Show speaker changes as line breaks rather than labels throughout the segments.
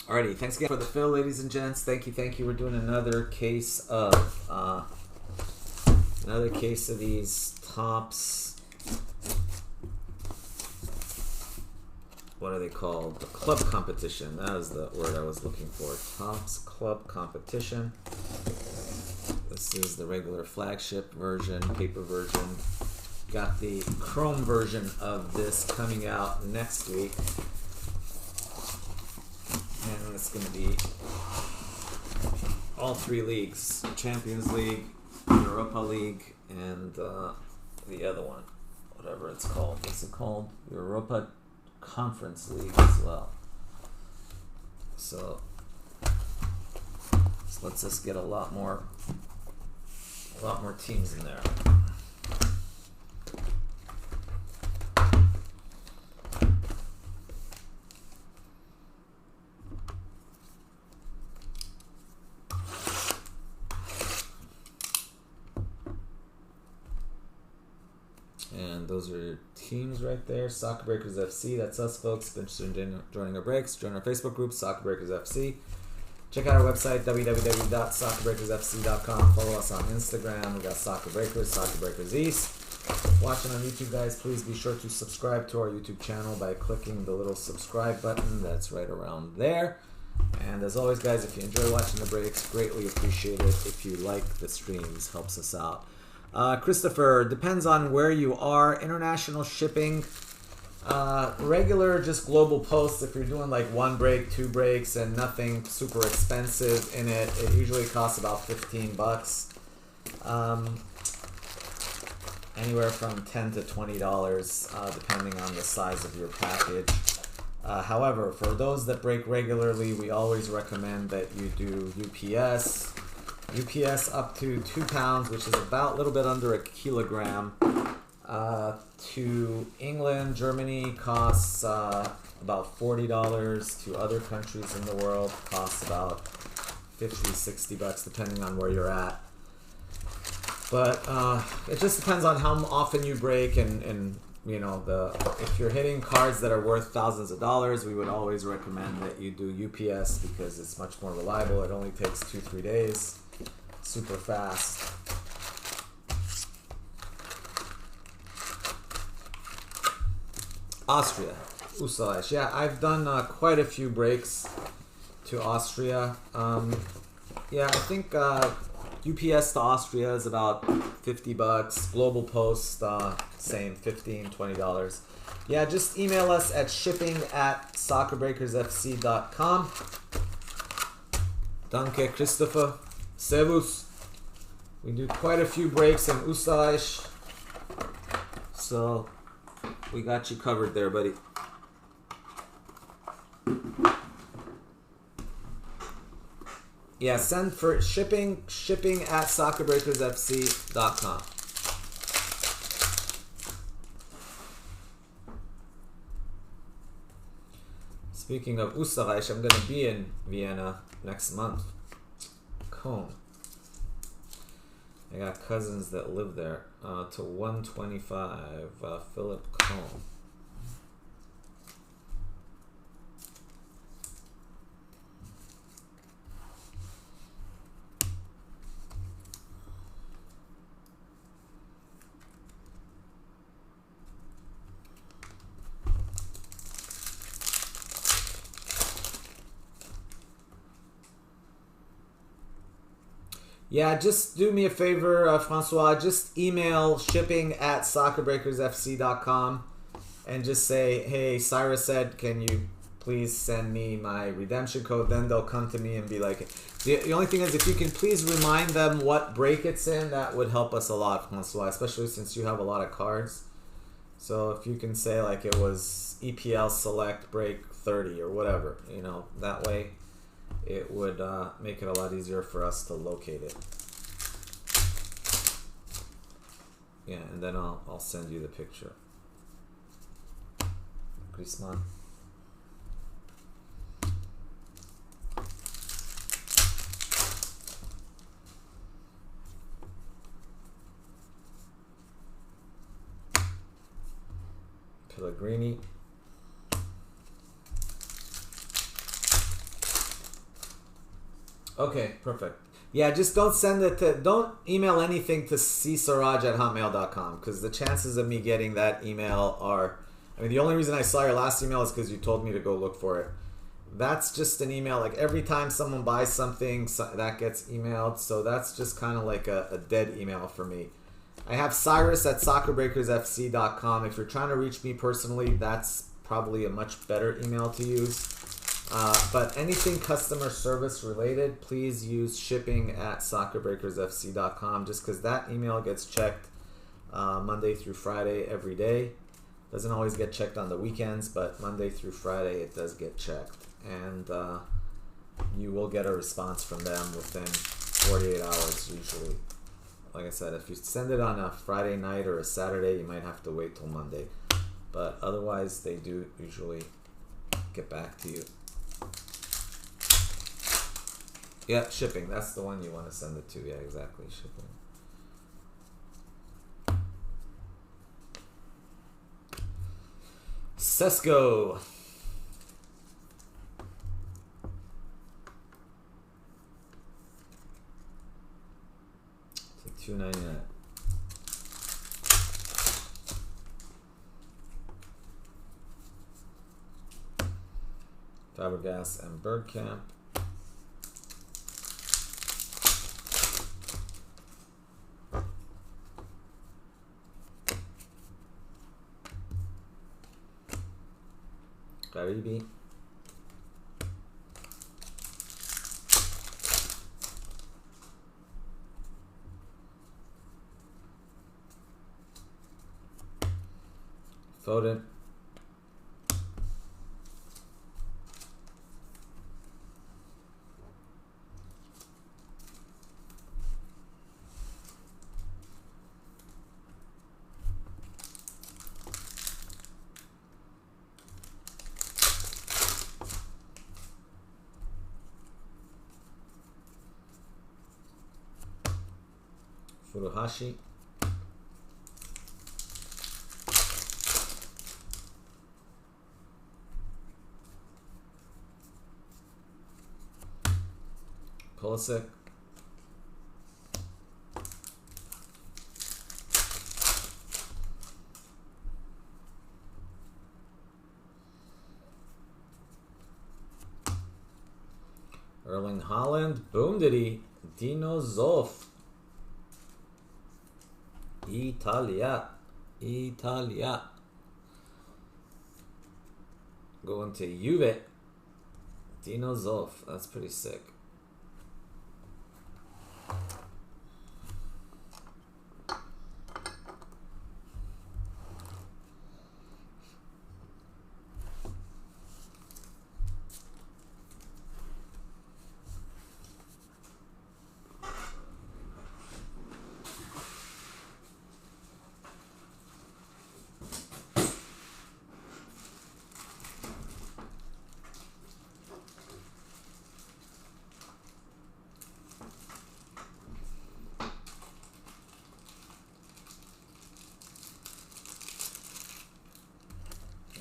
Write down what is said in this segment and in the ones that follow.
Alrighty, thanks again for the fill, ladies and gents. Thank you. We're doing another case of these tops. What are they called? The club competition. That is the word I was looking for. Tops club competition. This is the regular flagship version, paper version. Got the chrome version of this coming out next week. And it's going to be all three leagues. Champions League, Europa League, and the other one. Whatever it's called. What's it called? Europa Conference League as well. So this lets us get a lot more teams in there. And those are your teams right there. Soccer Breakers FC, that's us, folks. If you're interested in joining our breaks, join our Facebook group, Soccer Breakers FC. Check out our website, www.soccerbreakersfc.com. Follow us on Instagram. We got Soccer Breakers, Soccer Breakers East. Watching on YouTube, guys, please be sure to subscribe to our YouTube channel by clicking the little subscribe button that's right around there. And as always, guys, if you enjoy watching the breaks, greatly appreciate it. If you like the streams, helps us out. Christopher, depends on where you are. International shipping, regular, just global post. If you're doing like 1 break, 2 breaks, and nothing super expensive in it, it usually costs about $15. Anywhere from $10 to $20, depending on the size of your package. However, for those that break regularly, we always recommend that you do UPS. UPS up to 2 pounds, which is about a little bit under a kilogram. To England, Germany costs about $40. To other countries in the world costs about $50-$60, depending on where you're at. But it just depends on how often you break, and you know, if you're hitting cards that are worth thousands of dollars, we would always recommend that you do UPS because it's much more reliable. It only takes 2-3 days. Super fast. Austria, Österreich. Yeah, I've done quite a few breaks to Austria. Yeah, I think UPS to Austria is about $50. Global Post, same, $15-$20. Yeah, just email us at shipping@soccerbreakersfc.com. Danke, Christopher. Servus. We do quite a few breaks in Österreich, so we got you covered there, buddy. Yeah, send for shipping at soccerbreakersfc.com. Speaking of Österreich, I'm going to be in Vienna next month. Cone. I got cousins that live there. To 125, Philip Cone. Yeah, just do me a favor, Francois. Just email shipping@soccerbreakersfc.com and just say, hey, Cyrus said, can you please send me my redemption code? Then they'll come to me and be like, the only thing is, if you can please remind them what break it's in, that would help us a lot, Francois, especially since you have a lot of cards. So if you can say like it was EPL Select Break 30 or whatever, you know, that way it would make it a lot easier for us to locate it. Yeah, and then I'll send you the picture. Griezmann. Pellegrini. Okay, perfect. Yeah, just don't send it to, don't email anything to cseradj@hotmail.com, because the chances of me getting that email are, I mean, the only reason I saw your last email is because you told me to go look for it. That's just an email, like every time someone buys something, that gets emailed, so that's just kind of like a dead email for me. I have Cyrus at soccerbreakersfc.com. If you're trying to reach me personally, that's probably a much better email to use. But anything customer service related, please use shipping at soccerbreakersfc.com, just because that email gets checked Monday through Friday every day. Doesn't always get checked on the weekends, but Monday through Friday it does get checked. And you will get a response from them within 48 hours usually. Like I said, if you send it on a Friday night or a Saturday, you might have to wait till Monday. But otherwise, they do usually get back to you. Yeah, shipping. That's the one you want to send it to. Yeah, exactly. Shipping. Cesco. It's like $2.99. Fabregas and Bergkamp. Garibi. Foden. Furuhashi. Pulisic. Erling Haaland. Boom diddy. Dino Zoff. Italia. Going to Juve. Dino Zoff. That's pretty sick.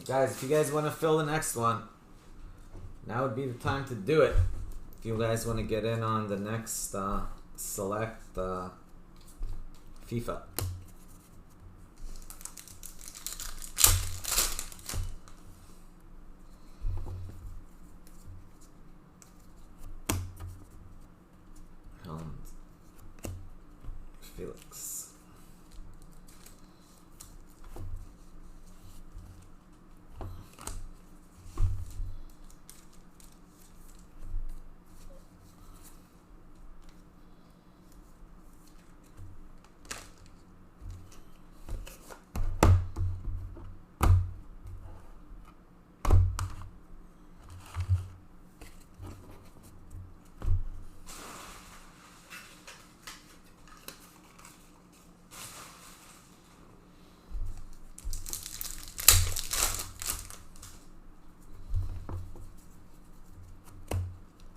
Guys, if you guys want to fill the next one, now would be the time to do it. If you guys want to get in on the next select FIFA. Felix.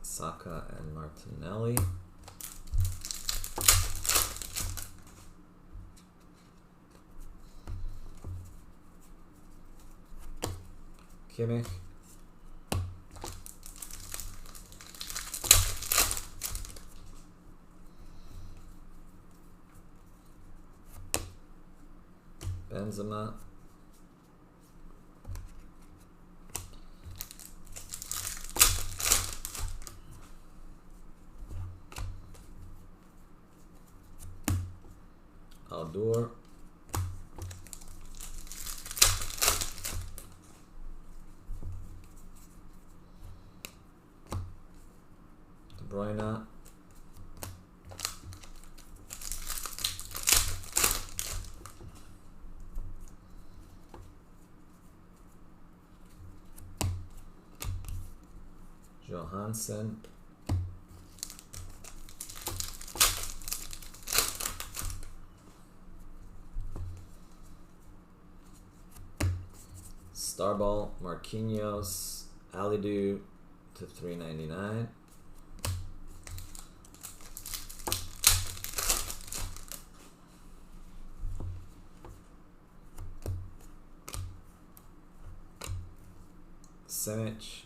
Saka and Martinelli. Kimmich. Benzema. Aldur. De Bruyne. Johansson. Starball, Marquinhos, Alidu to 399. Simic.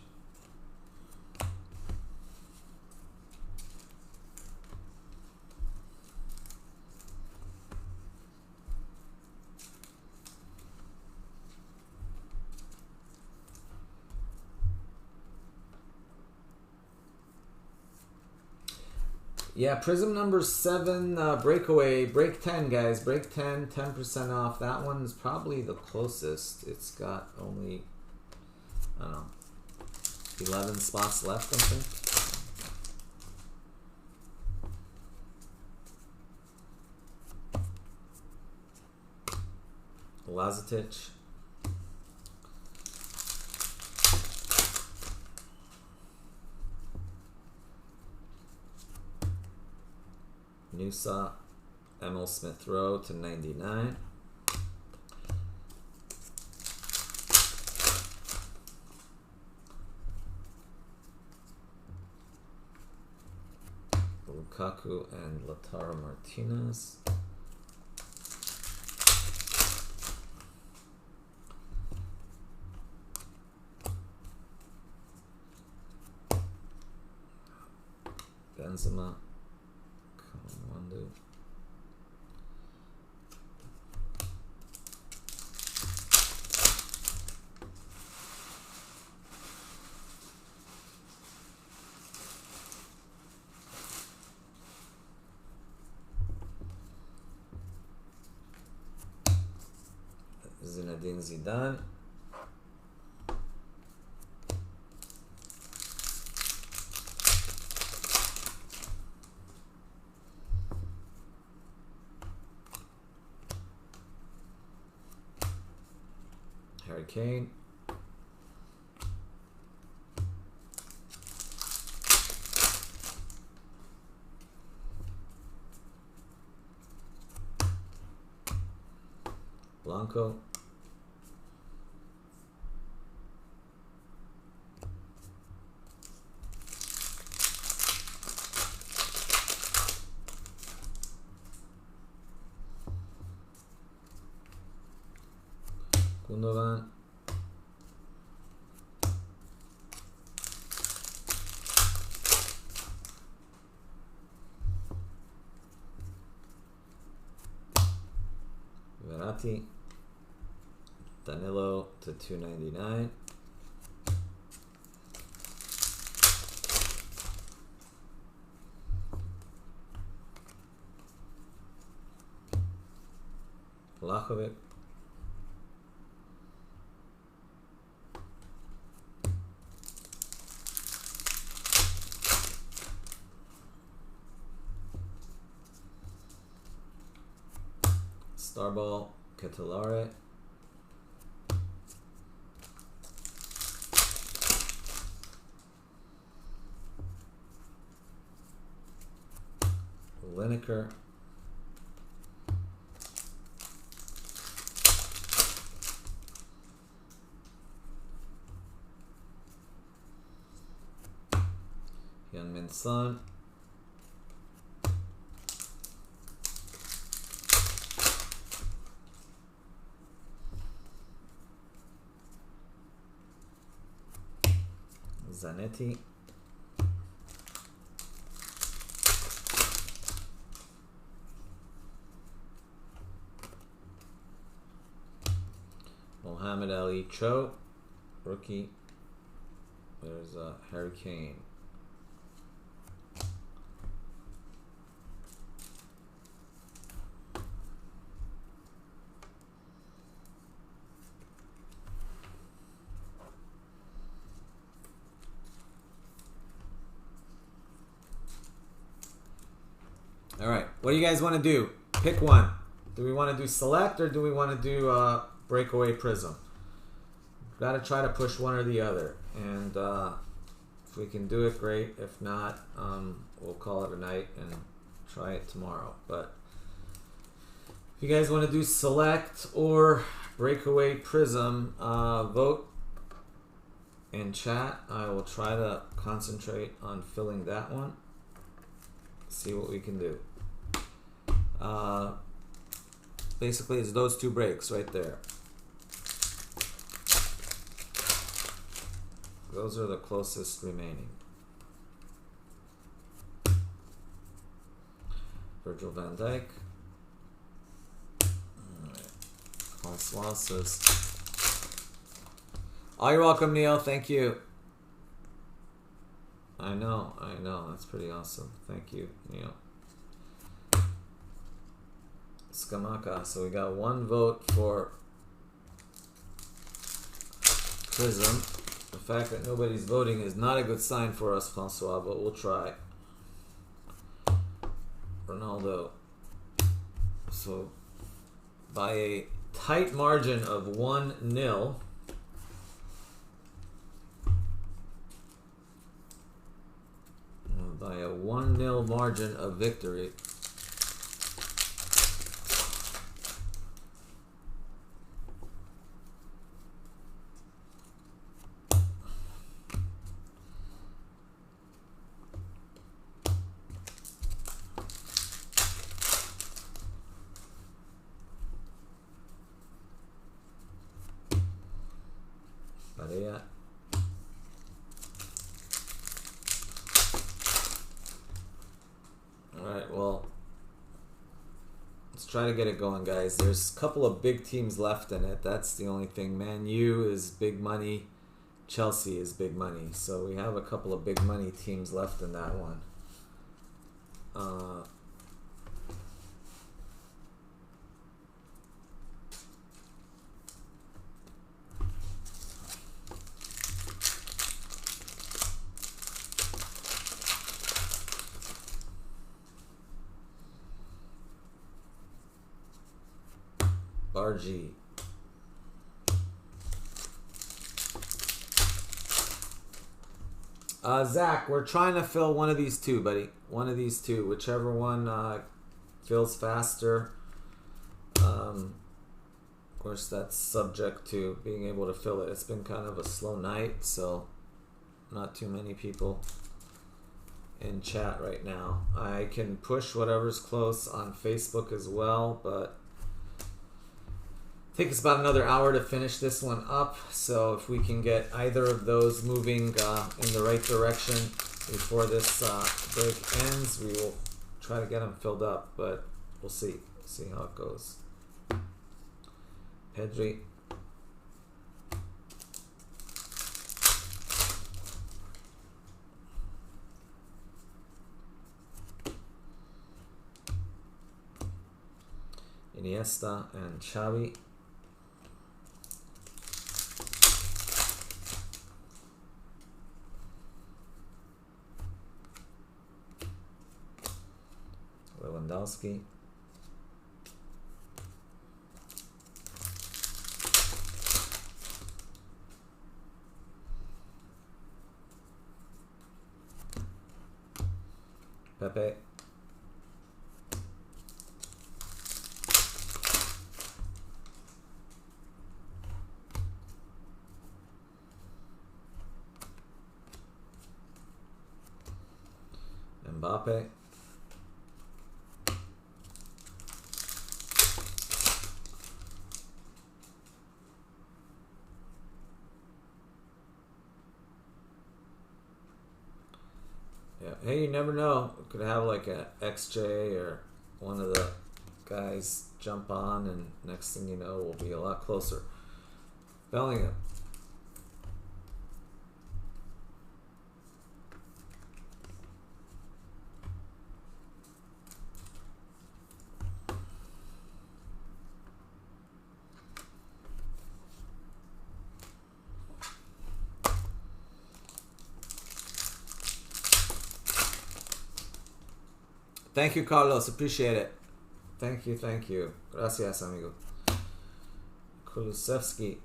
Yeah, Prism number 7, breakaway, break 10, guys. Break 10, 10% off. That one's probably the closest. It's got only, I don't know, 11 spots left, I think. Lazetic. Nusa, Emil Smith-Rowe to 99. Lukaku and Lautaro Martinez. Benzema. Zinedine Zidane. Harry Kane. Blanco. Gundogan. Verratti. Danilo to 299. Vlahovic. Starball, Catalare. Lineker. Heung-min Son. Zanetti. Muhammad Ali Cho, rookie. There's Harry Kane. All right, what do you guys want to do? Pick one. Do we want to do select or do we want to do breakaway prism? Got to try to push one or the other, and if we can do it, great. If not, we'll call it a night and try it tomorrow. But if you guys want to do select or breakaway prism, vote in chat. I will try to concentrate on filling that one. See what we can do. Basically, it's those two breaks right there. Those are the closest remaining. Virgil van Dijk. False losses. Oh, you're welcome, Neil. Thank you. I know. That's pretty awesome. Thank you, Neil. Skamaka. So we got one vote for Prism. The fact that nobody's voting is not a good sign for us, Francois, but we'll try. Ronaldo. So by a tight margin of 1-0, by a 1-0 margin of victory. Maria. Alright, well, let's try to get it going, guys. There's a couple of big teams left in it. That's the only thing. Man U is big money. Chelsea is big money. So we have a couple of big money teams left in that one. RG. Zach, we're trying to fill one of these two, buddy. One of these two, whichever one fills faster. Of course, that's subject to being able to fill it. It's been kind of a slow night, so not too many people in chat right now. I can push whatever's close on Facebook as well, but I think it's about another hour to finish this one up, so if we can get either of those moving in the right direction before this break ends, we will try to get them filled up, but we'll see. See how it goes. Pedri. Iniesta and Xavi. Lewandowski. Pepe. Mbappe. Hey, you never know. We could have like a XJ or one of the guys jump on, and next thing you know, we'll be a lot closer. Bellingham. Thank you, Carlos. Appreciate it. Thank you, thank you. Gracias, amigo. Kulusevski.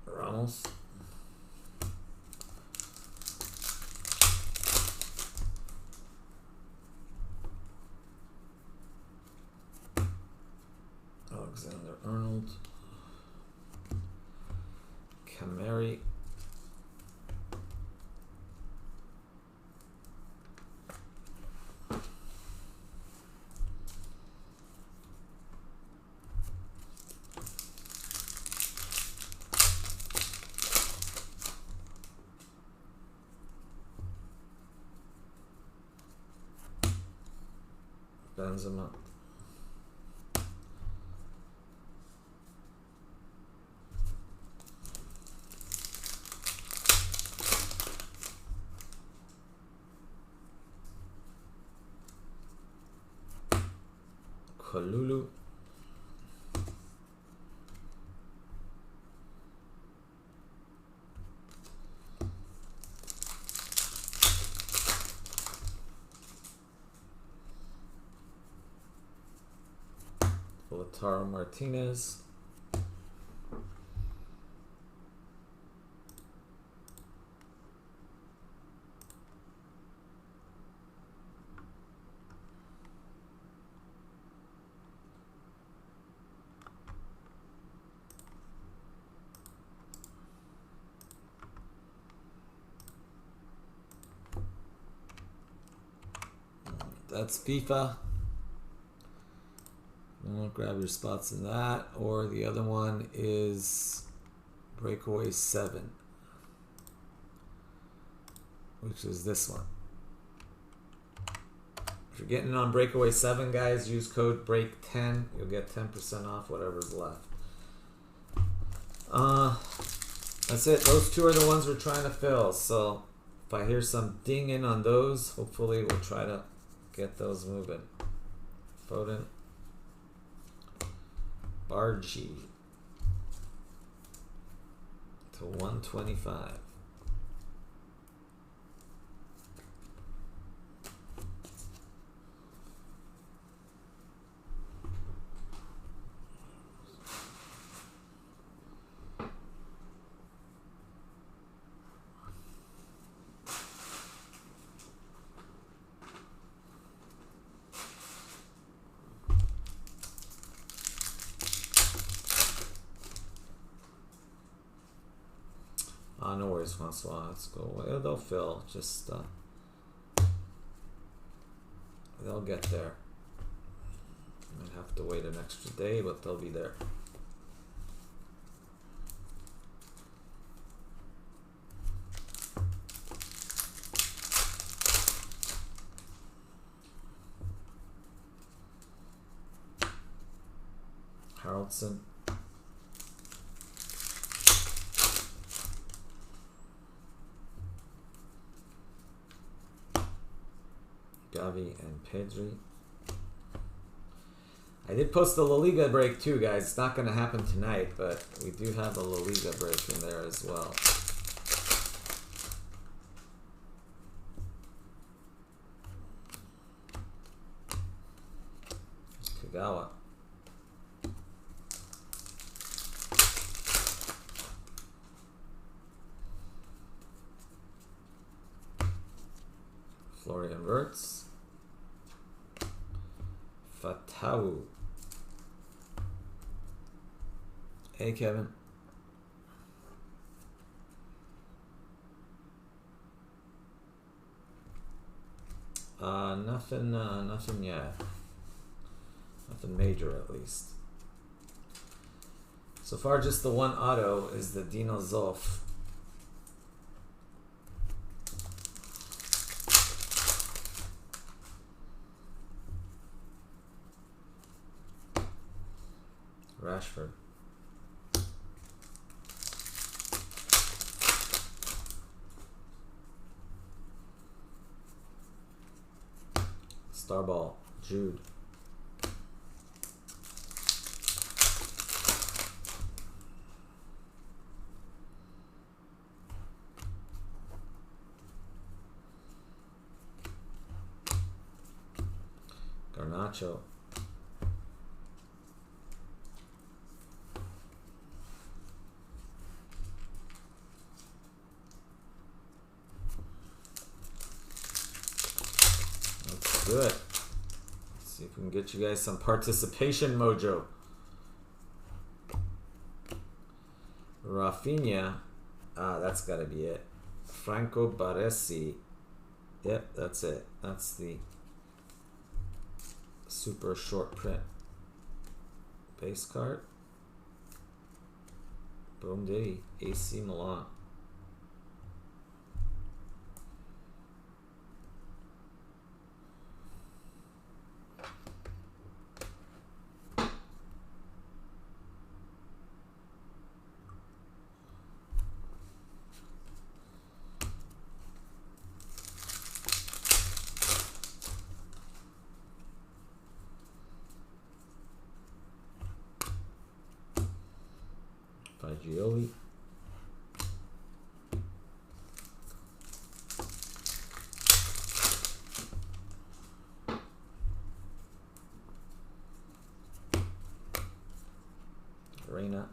Ramos. Alexander-Arnold. Cameri. Benzema. Kalulu. Lautaro Martinez. That's FIFA. Grab your spots in that. Or the other one is Breakaway 7, which is this one. If you're getting on Breakaway 7, guys, use code BREAK10. You'll get 10% off whatever's left. That's it. Those two are the ones we're trying to fill. So if I hear some dinging on those, hopefully we'll try to get those moving. Foden. Bargy to 125. No worries, Francois. Let's go. Well, they'll fill. Just they'll get there. Might have to wait an extra day, but they'll be there. Haraldson. Gavi and Pedri. I did post a La Liga break too, guys. It's not going to happen tonight, but we do have a La Liga break in there as well. Kagawa. Florian Wirtz. Fatawu. Hey, Kevin. Nothing yet. Nothing major, at least. So far, just the one auto is the Dino Zoff. Rashford. Starball, Jude. Garnacho. Let's do it. Let's see if we can get you guys some participation mojo. Rafinha. That's got to be it. Franco Baresi. Yep, that's it. That's the super short print base card. Boom diddy. AC Milan. Fagioli. Reina.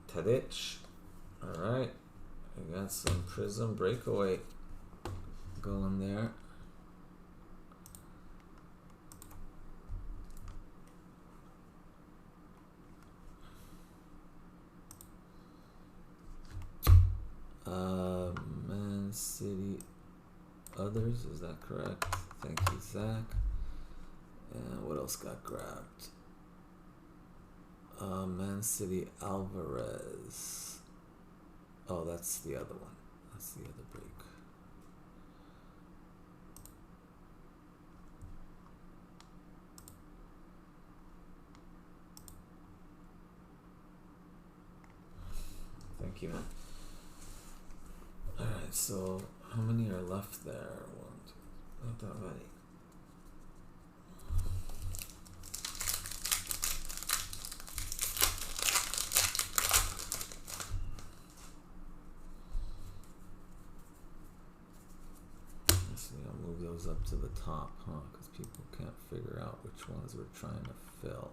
Tadic. Alright. I got some Prism Breakaway going there. Man City others, is that correct? Thank you, Zach. And what else got grabbed? Man City Alvarez. Oh, that's the other one. That's the other break. Thank you, man. Alright, so how many are left there? One, two, not that many. See, I'll move those up to the top, huh? Because people can't figure out which ones we're trying to fill.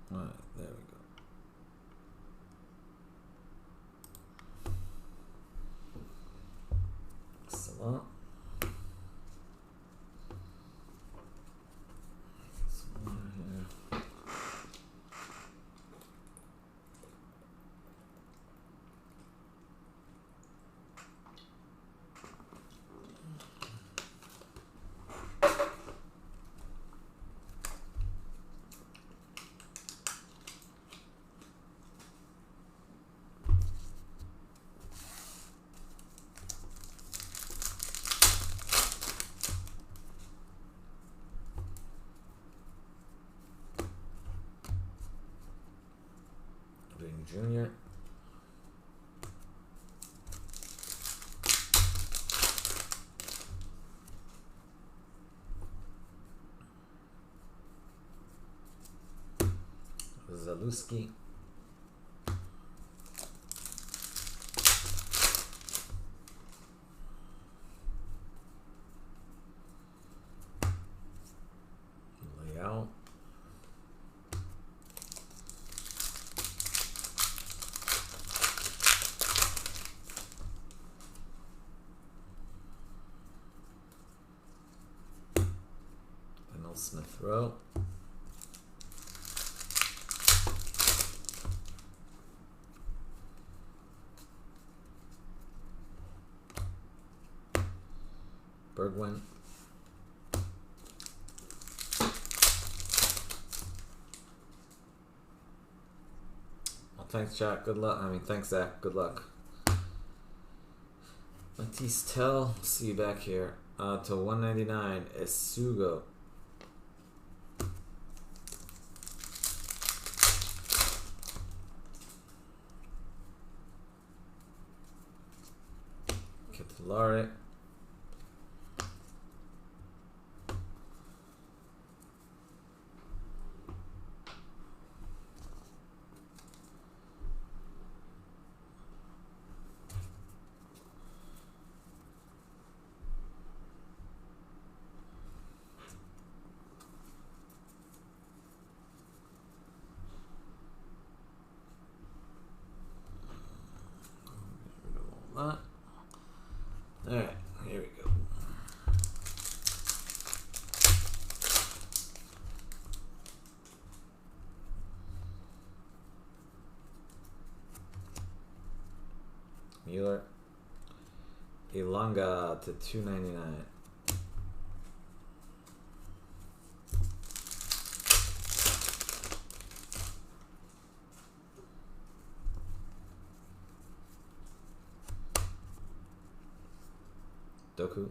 Alright, there we go. Salah. Some water here. Junior. Zaluski. Smith Rowe. Bergwijn. Well, thanks, Jack. Good luck. I mean, thanks, Zach. Good luck. Matisse Tell. See you back here. To 199. Esugo. Ketulare. Alright, here we go. Mueller. Ilanga to 299. Doku.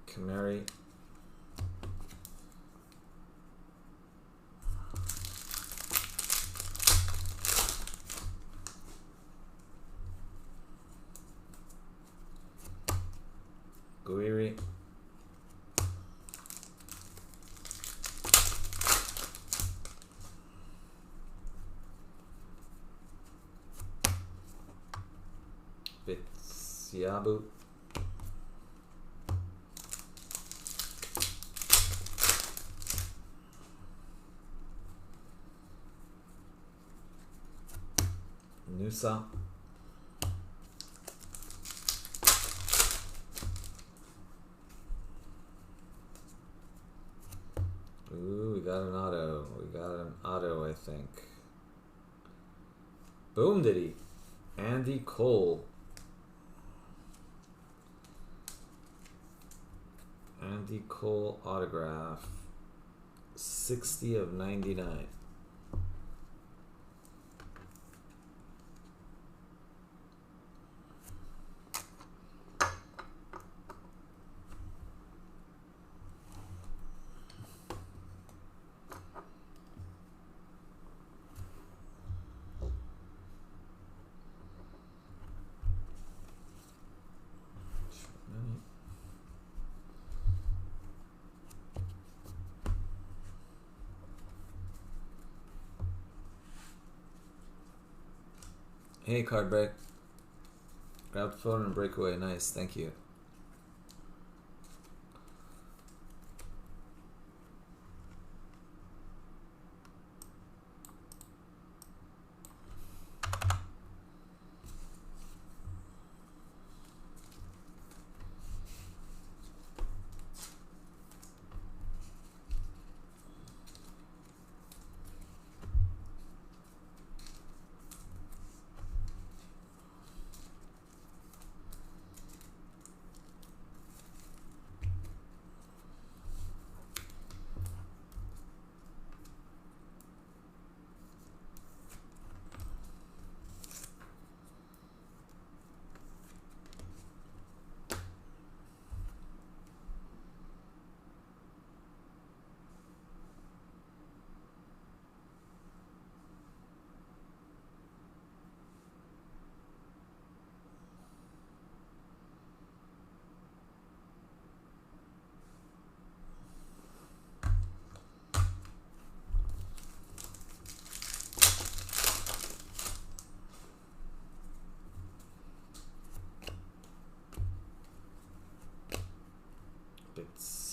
Kamari. Guiri. Siabu. Nusa. Ooh, we got an auto. We got an auto, I think. Boom diddy. Andy Cole. Andy Cole autograph. 60 of 99. Hey, card break. Grab the phone and breakaway. Nice, thank you.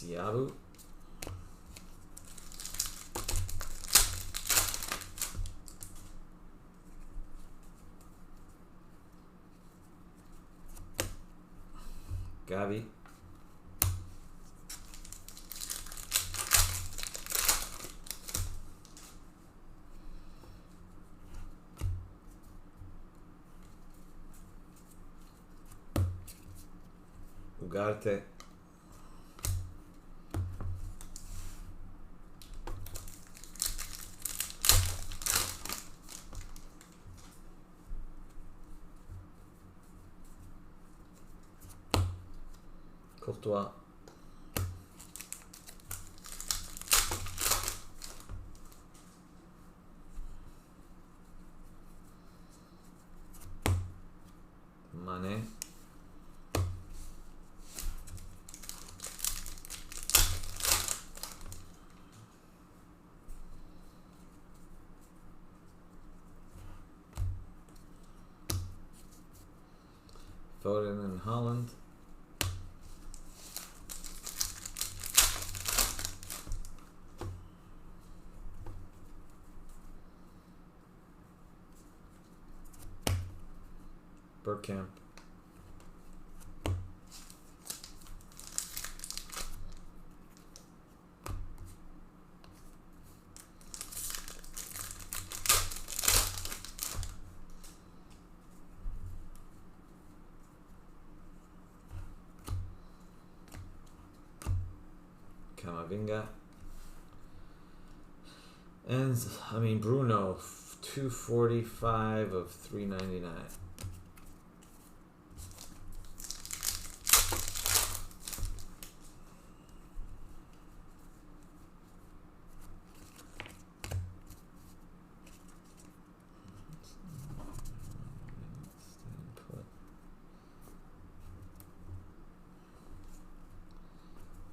Siabu. Gavi. Ugarte. Courtois. Mane. Foden and Holland. Bergkamp. Camavinga. And I mean Bruno, 245 of 399.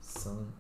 Son.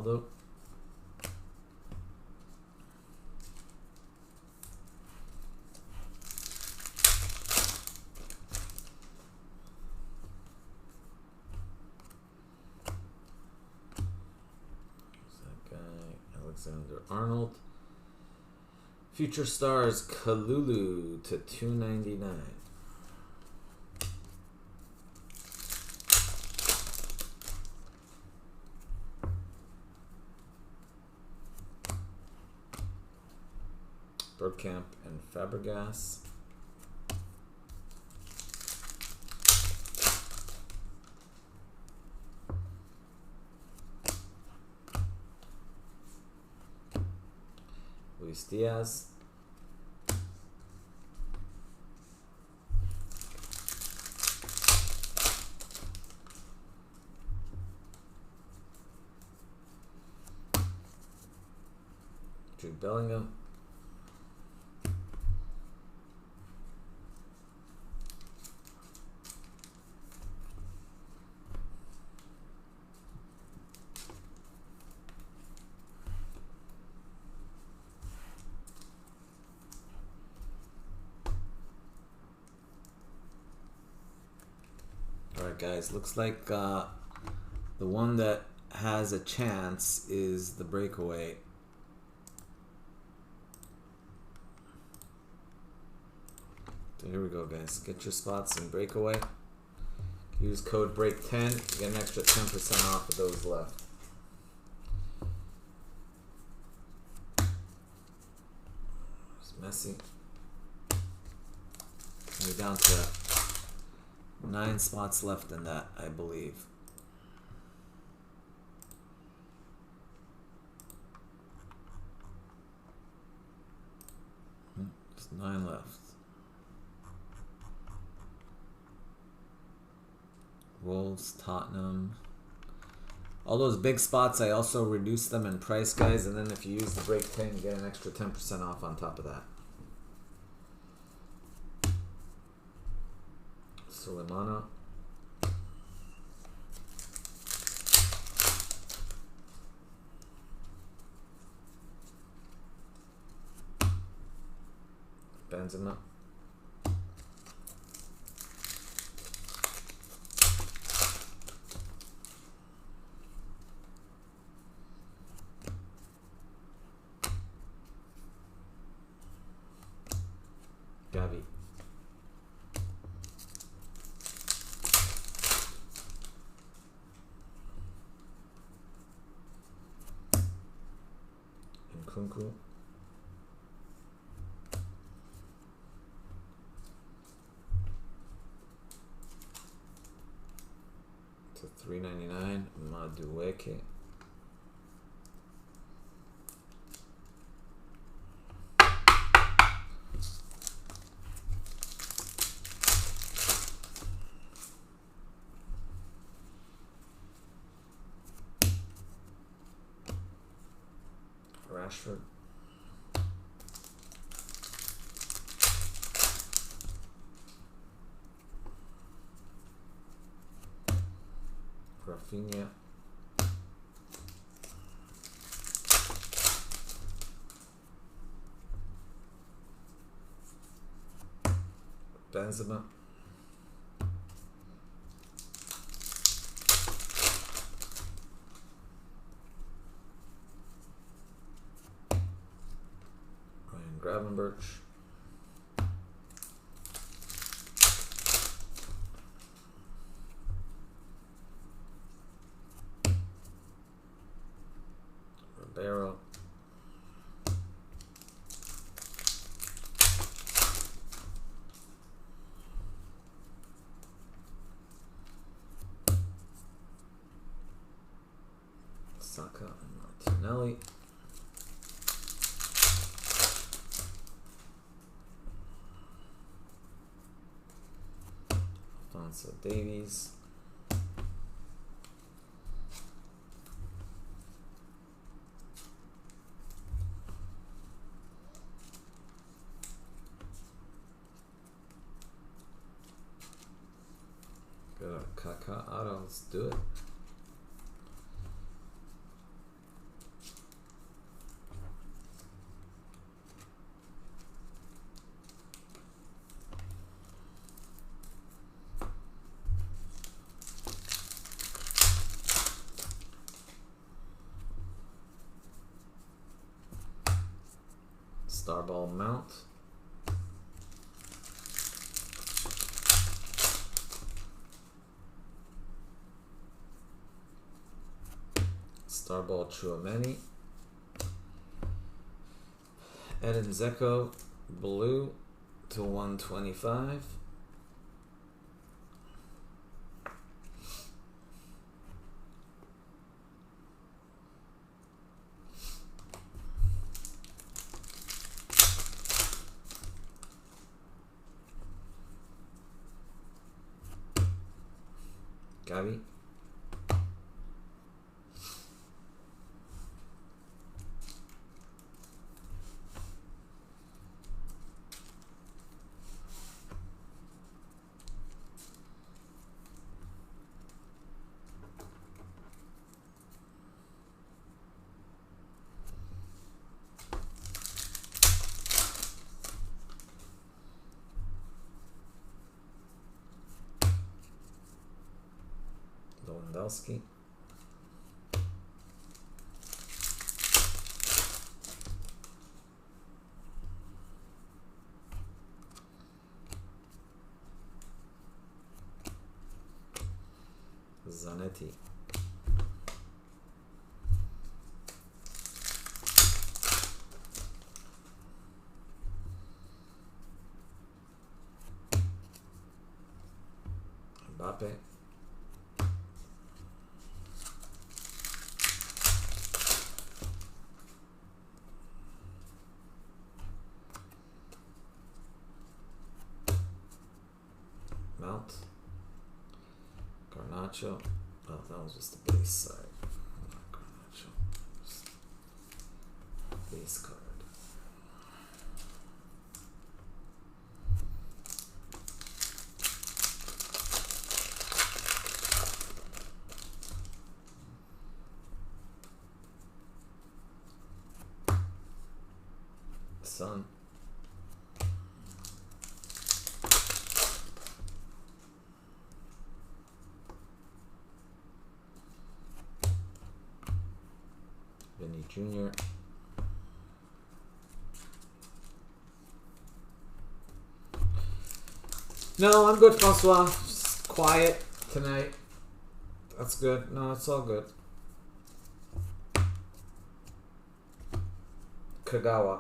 Ronaldo. Alexander Arnold. Future Stars Kalulu to 299. Bergkamp and Fabregas. Luis Diaz. Jude Bellingham. Alright guys, looks like the one that has a chance is the breakaway. So here we go guys, get your spots in breakaway. Use code BREAK10, get an extra 10% off of those left. It's Messi. We're down to 9 spots left in that, I believe. Just 9 left. Wolves, Tottenham. All those big spots, I also reduced them in price, guys. And then if you use the break 10, you get an extra 10% off on top of that. Sulemana. Benzema. Gavi. And Kunku. To $3.99. Madueke. Rashford. Rafinha. Benzema. Gravenberch. Ribeiro. Saka and Martinelli. Alphonso Davies. Good Kaká auto, let's do it. Starball Mount. Starball Chouameni. Edin Dzeko, blue to 125. Gavi. Lewandowski. Zanetti. Mbappe. Mount. Garnacho. Oh, that was just the base side. Garnacho. Just base card. Son. Vinny Jr. No, I'm good, Francois. Just quiet tonight. That's good. No, it's all good. Kagawa.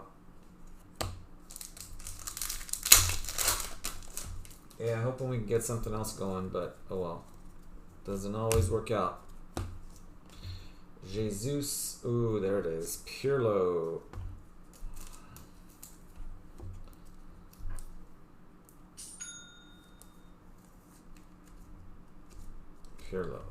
Yeah, hoping we can get something else going, but oh well. Doesn't always work out. Jesus. Ooh, there it is. Pirlo. Pirlo.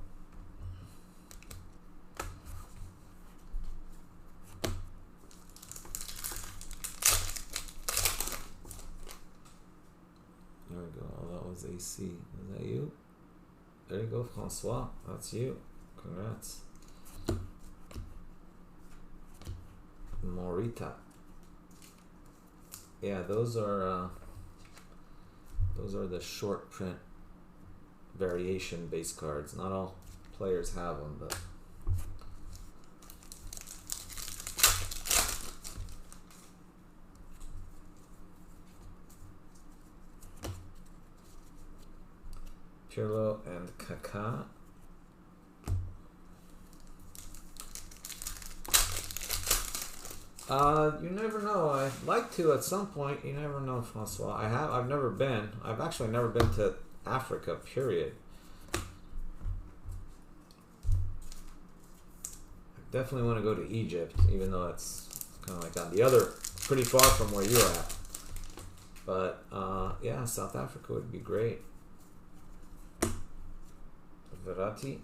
There we go. Oh, that was AC. Is that you? There you go, Francois. That's you. Congrats. Morita. Yeah, those are the short print variation base cards. Not all players have them, but Pirlo and Kaká. You never know. I'd like to at some point. You never know, Francois. I've never been. I've actually never been to Africa, period. I definitely want to go to Egypt, even though it's kind of like on the other, pretty far from where you're at. But, yeah, South Africa would be great. Verratti.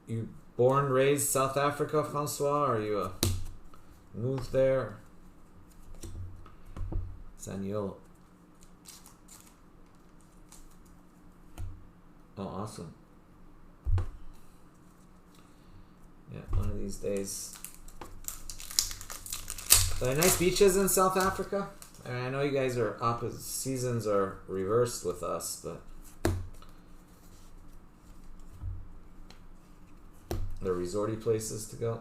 You born, raised South Africa, Francois? Or are you moved there? Zaniolo. Oh, awesome. Yeah, one of these days. Are there nice beaches in South Africa? I know you guys are opposite, seasons are reversed with us, but the resorty places to go.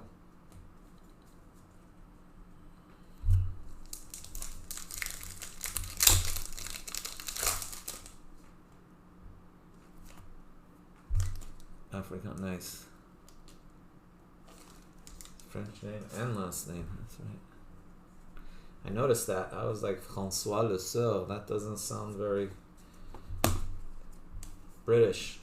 Africa, nice. French name and last name, that's right. I noticed that. I was like, François Le Sœur. That doesn't sound very British.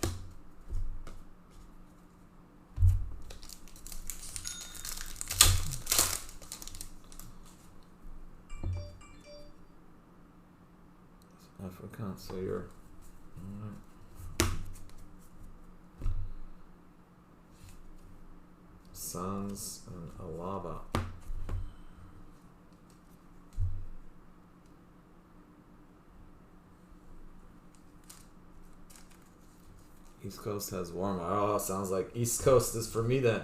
Afrikaans, so you're... Sans and Alaba. East Coast has warm. Oh, sounds like East Coast is for me then.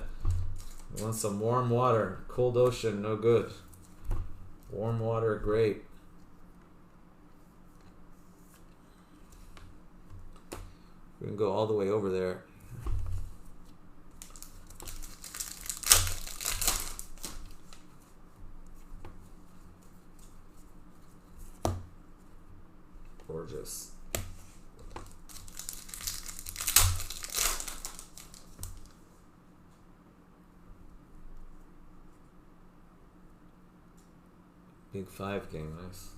I want some warm water. Cold ocean, no good. Warm water, great. We can go all the way over there. Gorgeous. Big 5 game, nice.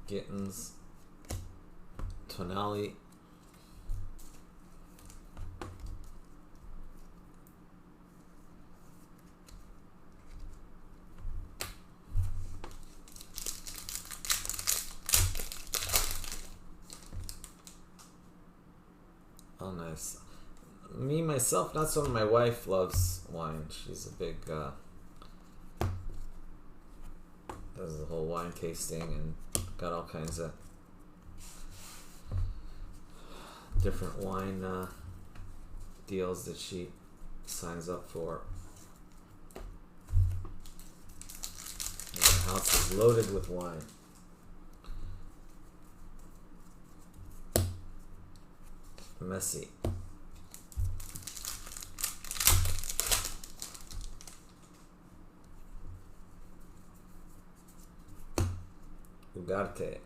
Gittins. Tonali. Oh, nice. Me, myself, not so much. My wife loves wine. She's a big, does the whole wine tasting and got all kinds of different wine deals that she signs up for. And the house is loaded with wine. Messi. Ugarte.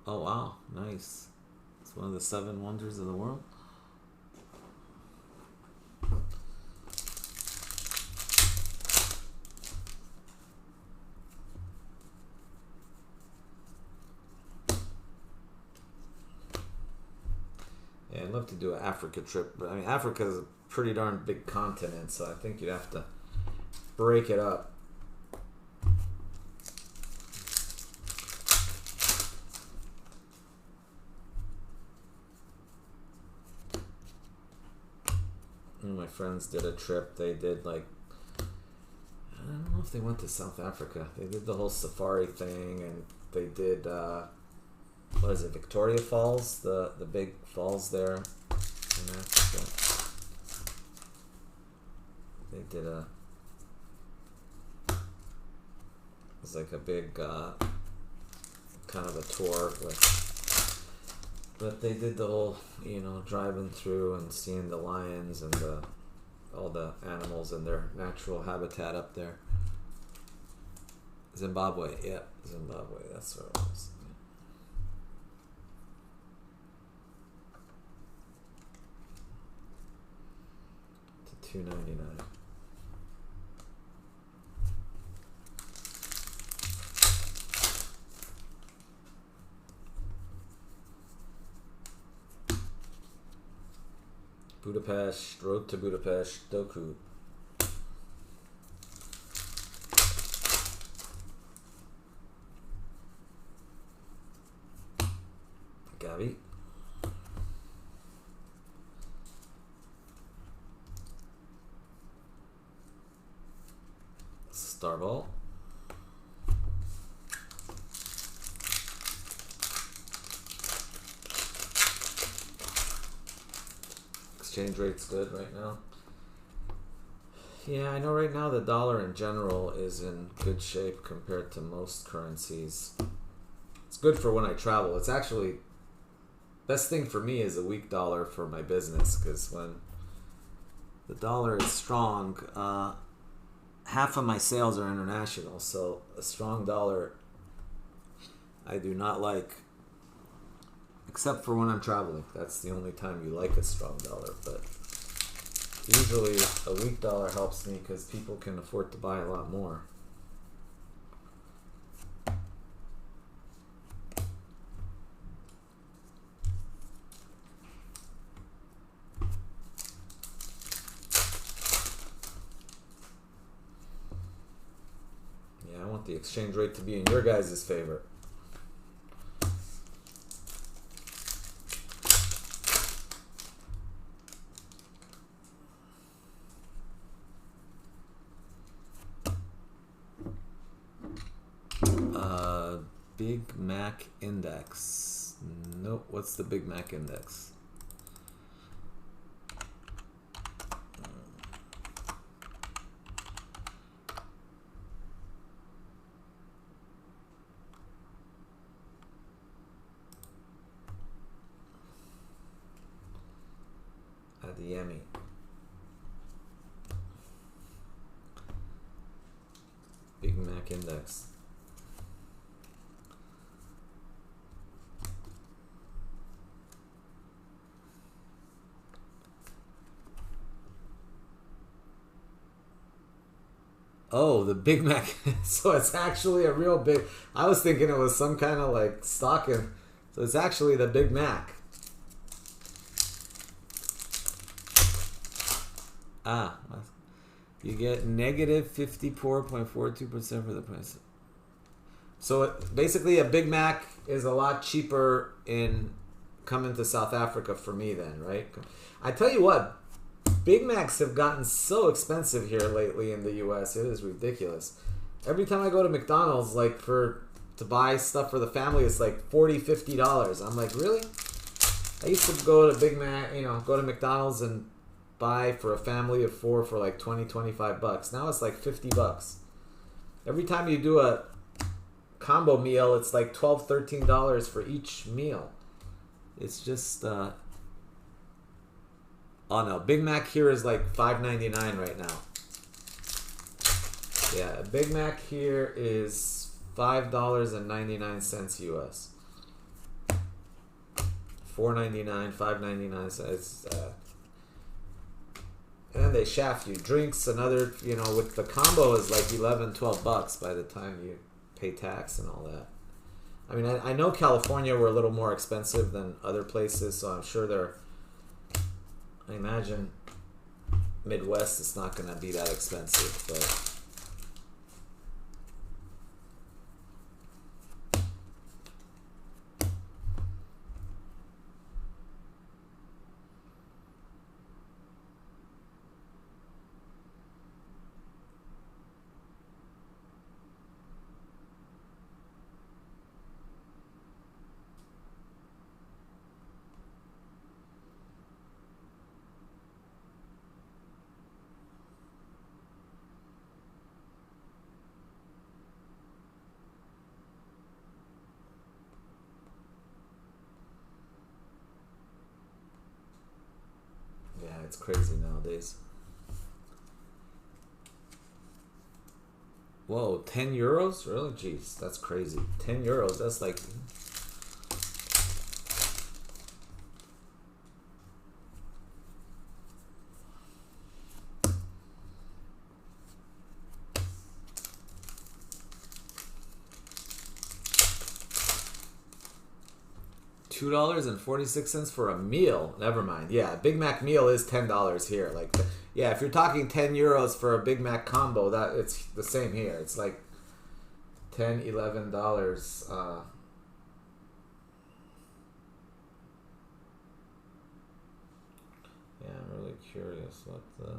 Oh wow, nice. It's one of the 7 wonders of the world. Yeah, I'd love to do an Africa trip, but I mean, Africa is a pretty darn big continent, so I think you'd have to break it up. My friends did a trip. They did like, I don't know if they went to South Africa. They did the whole safari thing, and they did what is it, Victoria Falls, the big falls there in Africa. They did it was like a big kind of a tour with, but they did the whole, you know, driving through and seeing the lions and all the animals in their natural habitat up there. Zimbabwe, yeah, Zimbabwe, that's what it was. To $2.99. Budapest, Road to Budapest, Doku. Gavi. Starball. Exchange rate's good right now. Yeah, I know right now the dollar in general is in good shape compared to most currencies. It's good for when I travel. It's actually, best thing for me is a weak dollar for my business, because when the dollar is strong, half of my sales are international, so a strong dollar I do not like, except for when I'm traveling. That's the only time you like a strong dollar, but usually a weak dollar helps me because people can afford to buy a lot more. Yeah, I want the exchange rate to be in your guys' favor. Big Mac Index. Nope. What's the Big Mac Index? Adiyemi. Big Mac Index. Oh, the Big Mac. So it's actually a real big. I was thinking it was some kind of like stocking. So it's actually the Big Mac. Ah, you get negative 54.42% for the price. So basically, a Big Mac is a lot cheaper in coming to South Africa for me then, right? I tell you what. Big Macs have gotten so expensive here lately in the U.S. It is ridiculous. Every time I go to McDonald's, like to buy stuff for the family, it's like $40, $50. I'm like, really? I used to go to Big Mac, go to McDonald's and buy for a family of 4 for like 20, 25 bucks. Now it's like 50 bucks. Every time you do a combo meal, it's like $12, $13 for each meal. It's just... Oh no, Big Mac here is like $5.99 right now. Yeah, a Big Mac here is $5.99 US. $4.99, $5.99. It's, and then they shaft you. Drinks, another, with the combo is like 11, 12 bucks by the time you pay tax and all that. I mean, I know California were a little more expensive than other places, so I'm sure I imagine Midwest is not going to be that expensive, but it's crazy nowadays. Whoa, 10 euros? Really? Jeez, that's crazy. 10 euros, that's like... $2.46 for a meal. Never mind. Yeah, Big Mac meal is $10 here. Like, yeah, if you're talking 10 euros for a Big Mac combo, that it's the same here. It's like $10, $11. Yeah, I'm really curious what the...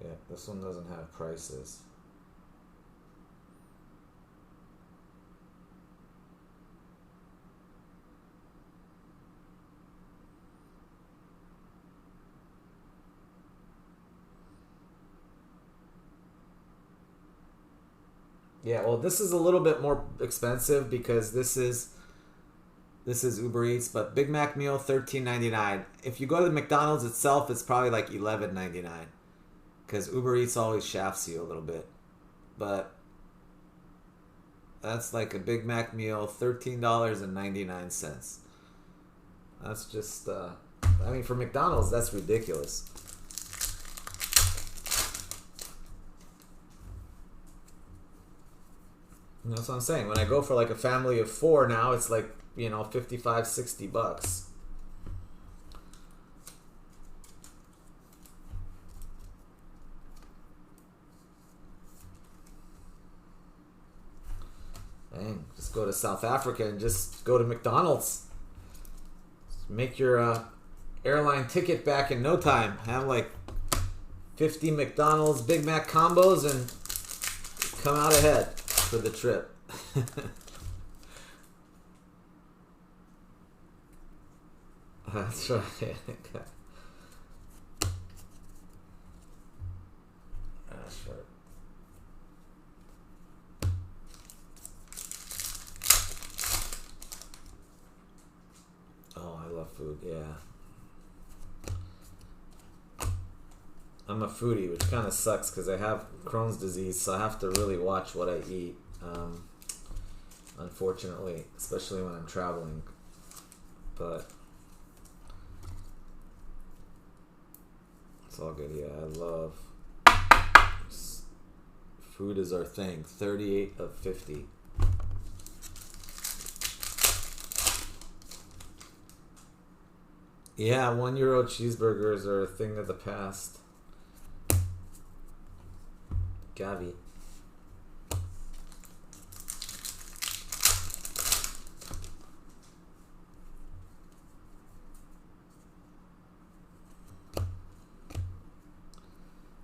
Yeah, this one doesn't have prices. Yeah, well, this is a little bit more expensive because this is Uber Eats, but Big Mac meal $13.99. If you go to the McDonald's itself, it's probably like $11.99 because Uber Eats always shafts you a little bit. But that's like a Big Mac meal, $13.99. That's just, I mean, for McDonald's, that's ridiculous. That's what I'm saying. When I go for like a family of 4 now, it's like, you know, $55-$60. Dang, just go to South Africa and just go to McDonald's. Just make your airline ticket back in no time. Have like 50 McDonald's Big Mac combos and come out ahead for the trip. That's right. That's right. Oh, I love food, yeah. I'm a foodie, which kind of sucks because I have Crohn's disease, so I have to really watch what I eat, unfortunately, especially when I'm traveling. But it's all good, yeah. I love food is our thing. 38 of 50. Yeah, €1 cheeseburgers are a thing of the past. Gavi.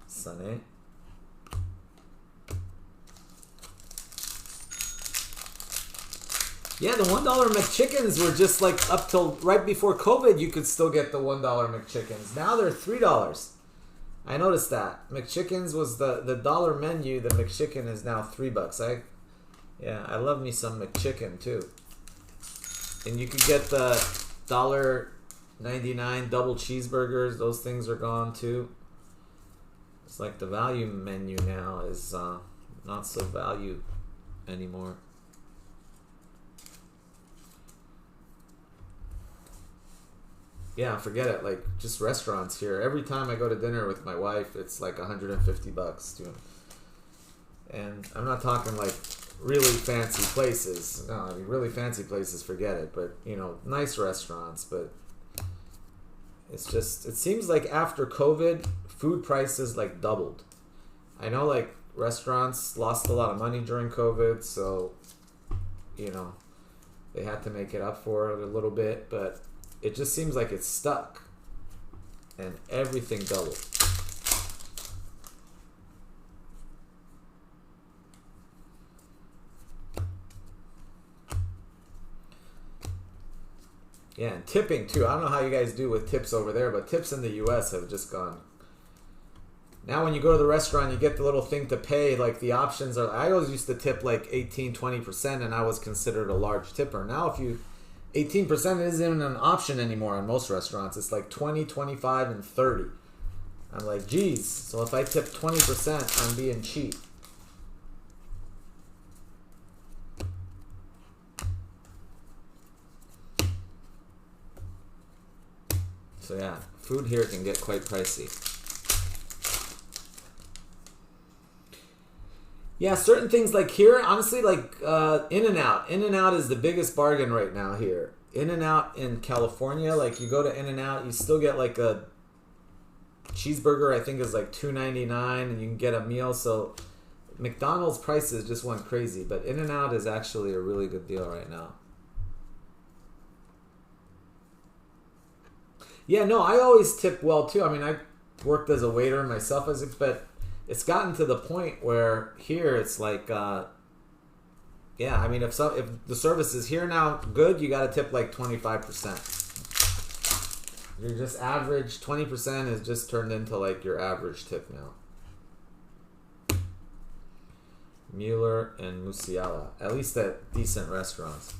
Sunny. Yeah, the $1 McChickens were just like up till right before COVID, you could still get the $1 McChickens. Now they're $3. I noticed that. McChickens was the dollar menu. The McChicken is now $3. I love me some McChicken too. And you could get the $1.99 double cheeseburgers. Those things are gone too. It's like the value menu now is not so value anymore. Yeah, forget it. Like, just restaurants here. Every time I go to dinner with my wife, it's like $150 too. And I'm not talking like really fancy places. No, I mean, really fancy places, forget it. But, you know, nice restaurants. But it's just, it seems like after COVID, food prices like doubled. I know like restaurants lost a lot of money during COVID, so, you know, they had to make it up for it a little bit. But it just seems like it's stuck and everything doubled. Yeah, and tipping too. I don't know how you guys do with tips over there, but tips in the US have just gone. Now when you go to the restaurant, you get the little thing to pay, like the options are, I always used to tip like 18-20% and I was considered a large tipper. Now if you 18% isn't even an option anymore on most restaurants. It's like 20, 25, and 30. I'm like, geez. So if I tip 20%, I'm being cheap. So yeah, food here can get quite pricey. Yeah, certain things like here, honestly, like In-N-Out. In-N-Out is the biggest bargain right now here. In-N-Out in California, like you go to In-N-Out, you still get like a cheeseburger, I think is like $2.99, and you can get a meal. So McDonald's prices just went crazy, but In-N-Out is actually a really good deal right now. Yeah, no, I always tip well too. I mean, I worked as a waiter myself, but it's gotten to the point where here it's like, yeah, I mean, if the service is here now good, you got to tip like 25%. You're just average 20% is just turned into like your average tip now. Mueller and Musiala. At least at decent restaurants.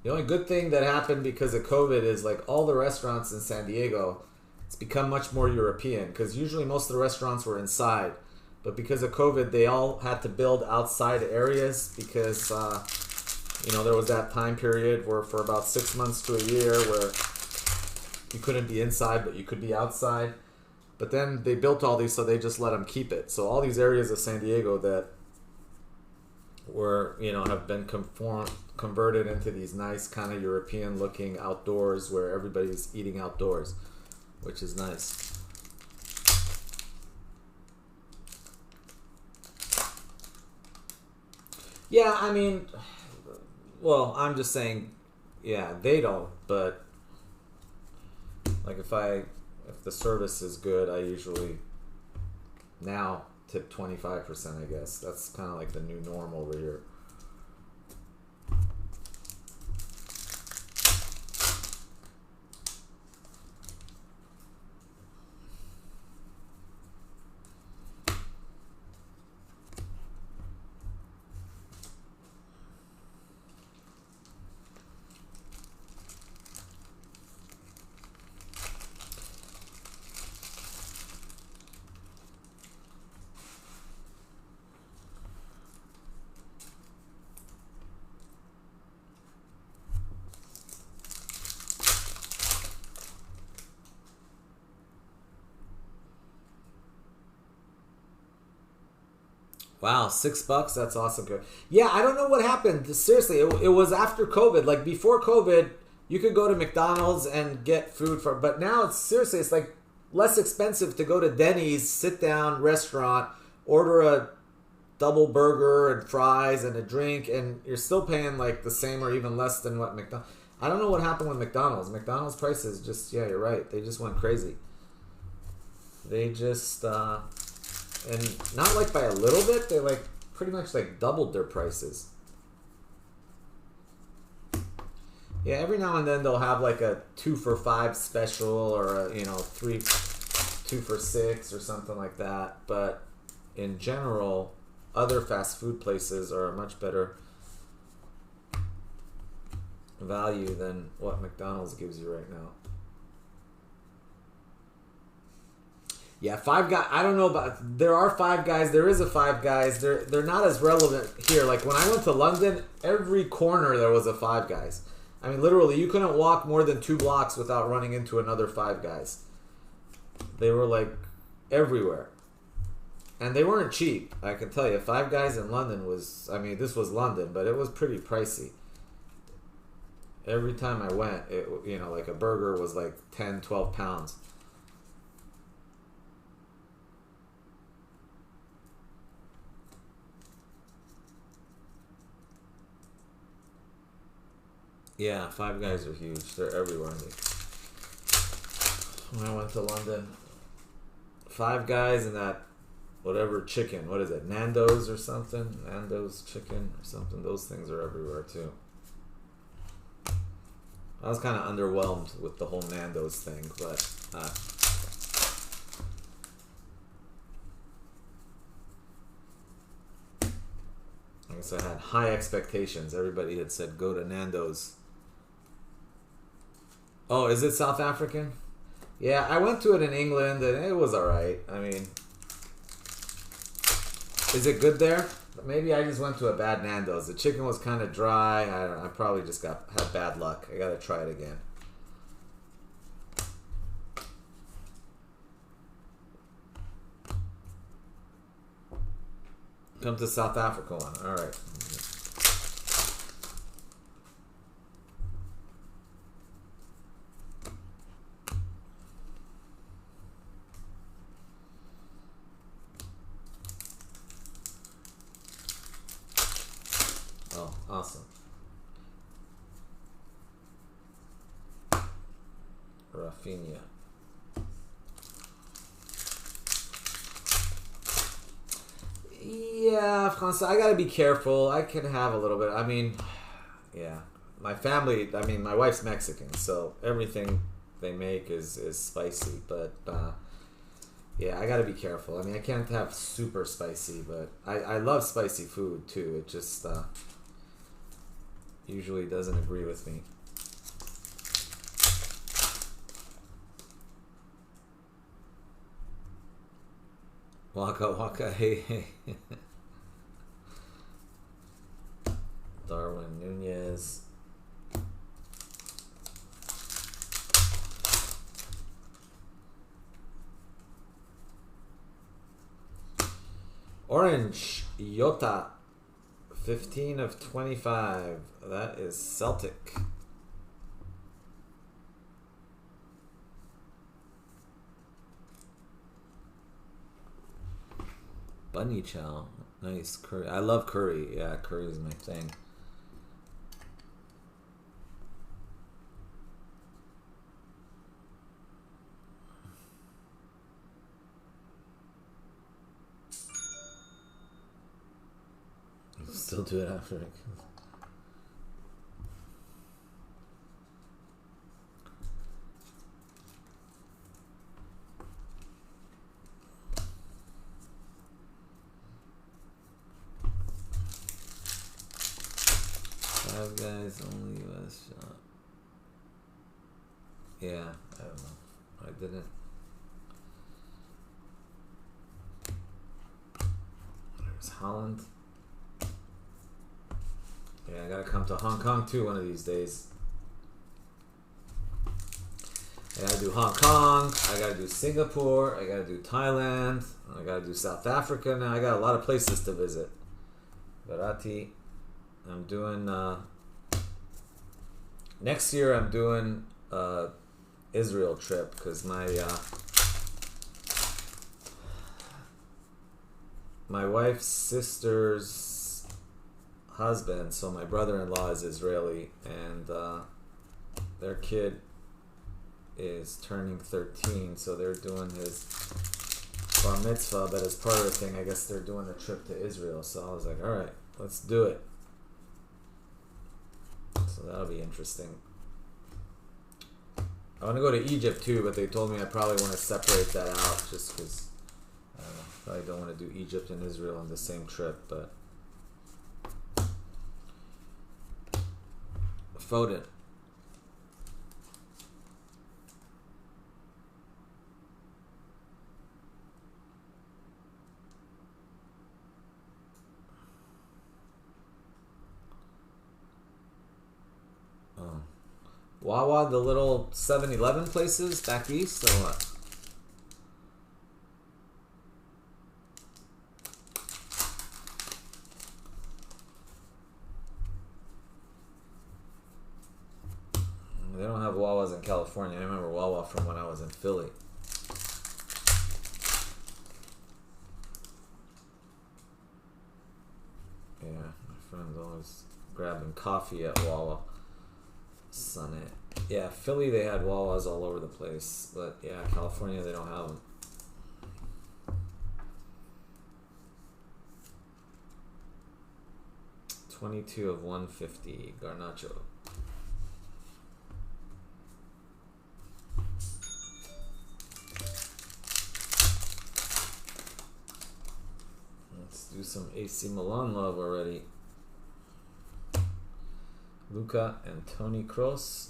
The only good thing that happened because of COVID is like all the restaurants in San Diego, it's become much more European because usually most of the restaurants were inside. But because of COVID, they all had to build outside areas because, there was that time period where for about 6 months to a year where you couldn't be inside, but you could be outside. But then they built all these, so they just let them keep it. So all these areas of San Diego that were, have been converted into these nice kind of European looking outdoors where everybody's eating outdoors, which is nice. Yeah, I mean, well, I'm just saying, yeah, they don't, but like if the service is good, I usually now tip 25%, I guess. That's kind of like the new norm over here. Wow, $6. That's awesome. Good. Yeah, I don't know what happened. Seriously, it was after COVID. Like before COVID, you could go to McDonald's and get food but now it's like less expensive to go to Denny's, sit down restaurant, order a double burger and fries and a drink, and you're still paying like the same or even less than what McDonald's. I don't know what happened with McDonald's. McDonald's prices just, yeah, you're right. They just went crazy. They just and not like by a little bit, they like pretty much like doubled their prices. Yeah, every now and then they'll have like a 2 for $5 special or a 2 for $6 or something like that. But in general, other fast food places are a much better value than what McDonald's gives you right now. Yeah, Five Guys. I don't know about. There are Five Guys. There is a Five Guys. They're not as relevant here. Like when I went to London, every corner there was a Five Guys. I mean, literally, you couldn't walk more than 2 blocks without running into another Five Guys. They were like everywhere, and they weren't cheap. I can tell you, Five Guys in London was. I mean, this was London, but it was pretty pricey. Every time I went, like a burger was like 10, 12 pounds. Yeah, Five Guys are huge. They're everywhere. When I went to London, Five Guys and that whatever chicken. What is it? Nando's or something? Nando's chicken or something. Those things are everywhere too. I was kind of underwhelmed with the whole Nando's thing, but I guess I had high expectations. Everybody had said go to Nando's. Oh, is it South African? Yeah, I went to it in England and it was alright. I mean, is it good there? Maybe I just went to a bad Nando's. The chicken was kind of dry. I don't know. I probably just had bad luck. I gotta try it again. Come to South Africa one. All right. Oh, awesome. Rafinha. Yeah, Francois, I gotta be careful. I can have a little bit. I mean, yeah, my family, I mean, my wife's Mexican, so everything they make is spicy. But yeah, I gotta be careful. I mean, I can't have super spicy, but I love spicy food too. It just usually doesn't agree with me. Waka waka, hey hey. Darwin Nunez. Orange Yota, 15 of 25. That is Celtic. Bunny chow. Nice curry. I love curry. Yeah, curry is my thing. Still do it after. Five Guys, only US shop. Yeah, I don't know. I didn't. There's Holland. Yeah, I gotta come to Hong Kong too one of these days. I gotta do Hong Kong, I gotta do Singapore, I gotta do Thailand, I gotta do South Africa now. I got a lot of places to visit. Varati. I'm doing, next year I'm doing Israel trip because my wife's sister's husband, so my brother-in-law is Israeli, and their kid is turning 13, so they're doing his bar mitzvah, but as part of the thing, I guess they're doing a trip to Israel, so I was like, alright, let's do it. So that'll be interesting. I want to go to Egypt too, but they told me I probably want to separate that out just because I don't know, probably don't want to do Egypt and Israel on the same trip, but Foden. Oh. Wawa, the little 7-Eleven places back east, or what? They don't have Wawas in California. I remember Wawa from when I was in Philly. Yeah, my friend's always grabbing coffee at Wawa. Sunny. Yeah, Philly, they had Wawas all over the place. But yeah, California, they don't have them. $22 of $150, Garnacho. Let's do some AC Milan love already. Luca and Toni Kroos.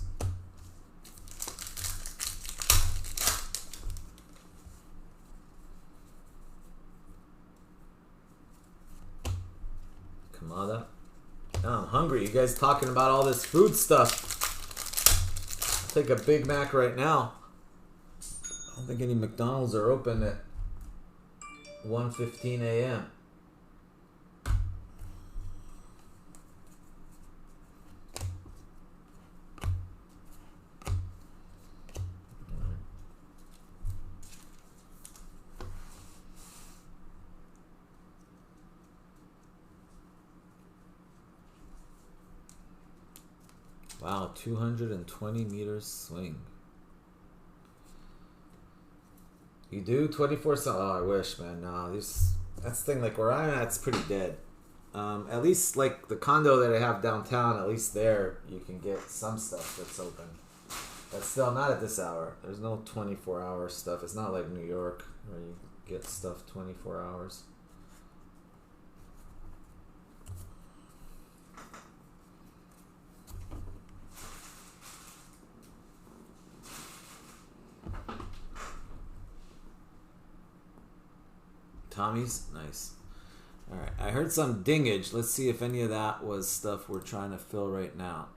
Kamada. Now I'm hungry. You guys talking about all this food stuff. I'll take a Big Mac right now. I don't think any McDonald's are open at 1:15 a.m. Wow, 220 meters swing. You do 24/7? Oh, I wish, man. No, that's the thing. Like where I'm at, it's pretty dead. At least like the condo that I have downtown, at least there you can get some stuff that's open. But still not at this hour. There's no 24-hour stuff. It's not like New York where you get stuff 24 hours. Tommy's? Nice. Alright, I heard some dingage. Let's see if any of that was stuff we're trying to fill right now.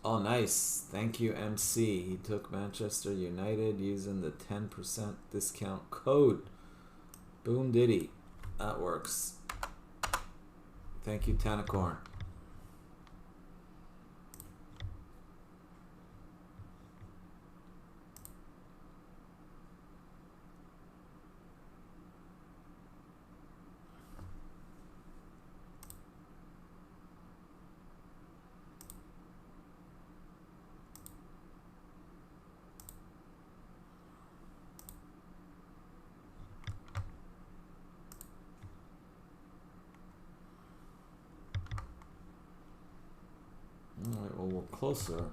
Oh, nice. Thank you, MC. He took Manchester United using the 10% discount code. Boom diddy. That works. Thank you, Tanacorn. Alright, well, we're closer.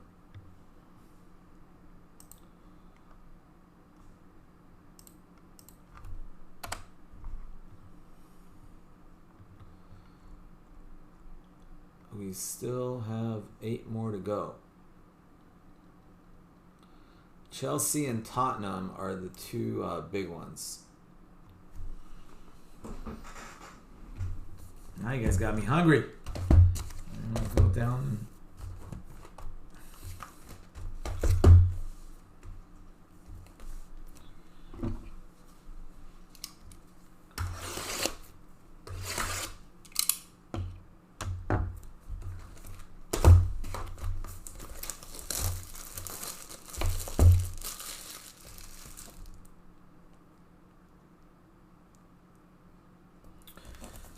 We still have 8 more to go. Chelsea and Tottenham are the two big ones. Now you guys got me hungry. I'm gonna go down.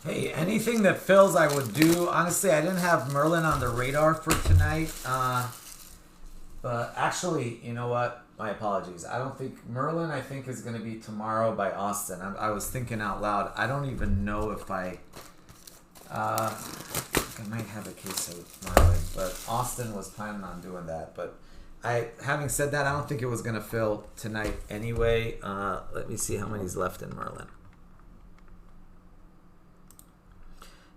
Hey, anything that fills I would do. Honestly, I didn't have Merlin on the radar for tonight. But actually, you know what? My apologies. I don't think Merlin, I think, is going to be tomorrow by Austin. I was thinking out loud. I don't even know if I might have a case of Merlin, but Austin was planning on doing that. But having said that, I don't think it was going to fill tonight anyway. Let me see how many's left in Merlin.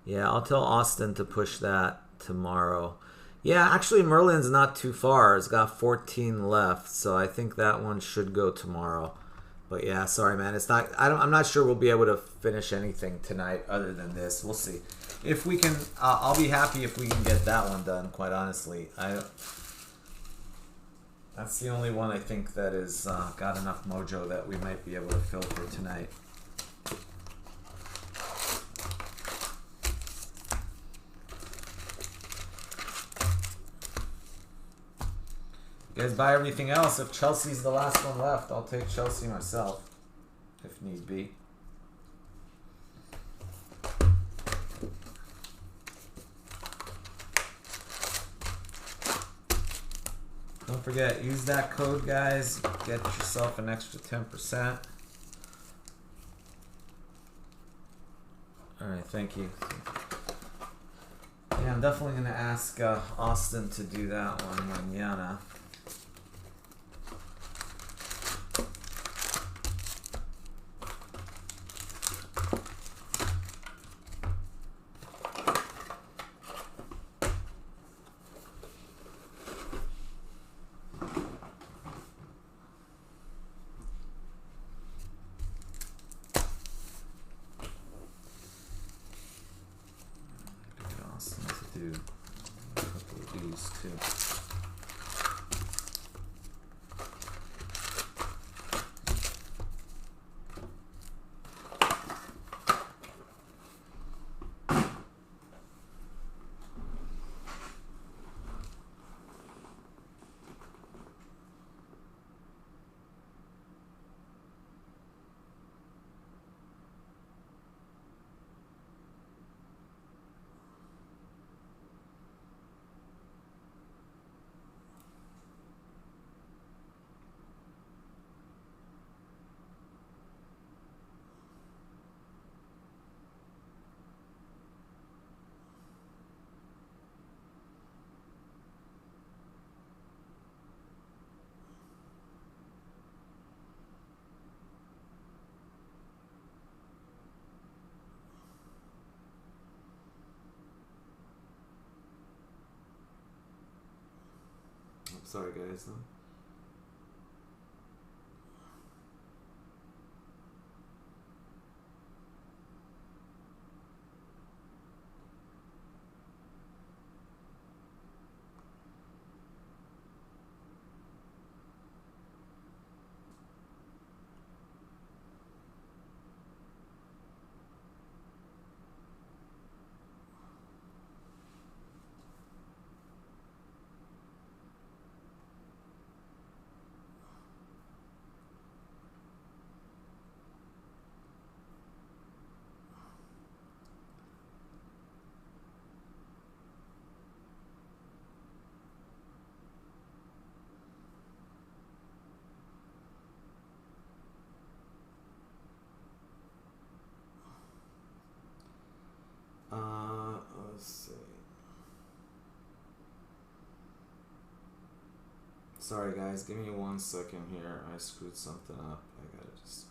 Yeah, I'll tell Austin to push that tomorrow. Yeah, actually Merlin's not too far. It's got 14 left, so I think that one should go tomorrow. But yeah, sorry man, it's not. I'm not sure we'll be able to finish anything tonight other than this. We'll see. If we can, I'll be happy if we can get that one done. Quite honestly, that's the only one I think that is got enough mojo that we might be able to fill for tonight. You guys buy everything else. If Chelsea's the last one left, I'll take Chelsea myself, if need be. Don't forget, use that code, guys. Get yourself an extra 10%. All right, thank you. Yeah, I'm definitely going to ask Austin to do that one, mañana. Sorry, guys. Let's see. Sorry guys, give me 1 second here. I screwed something up. I gotta just...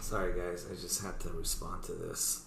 Sorry guys, I just had to respond to this.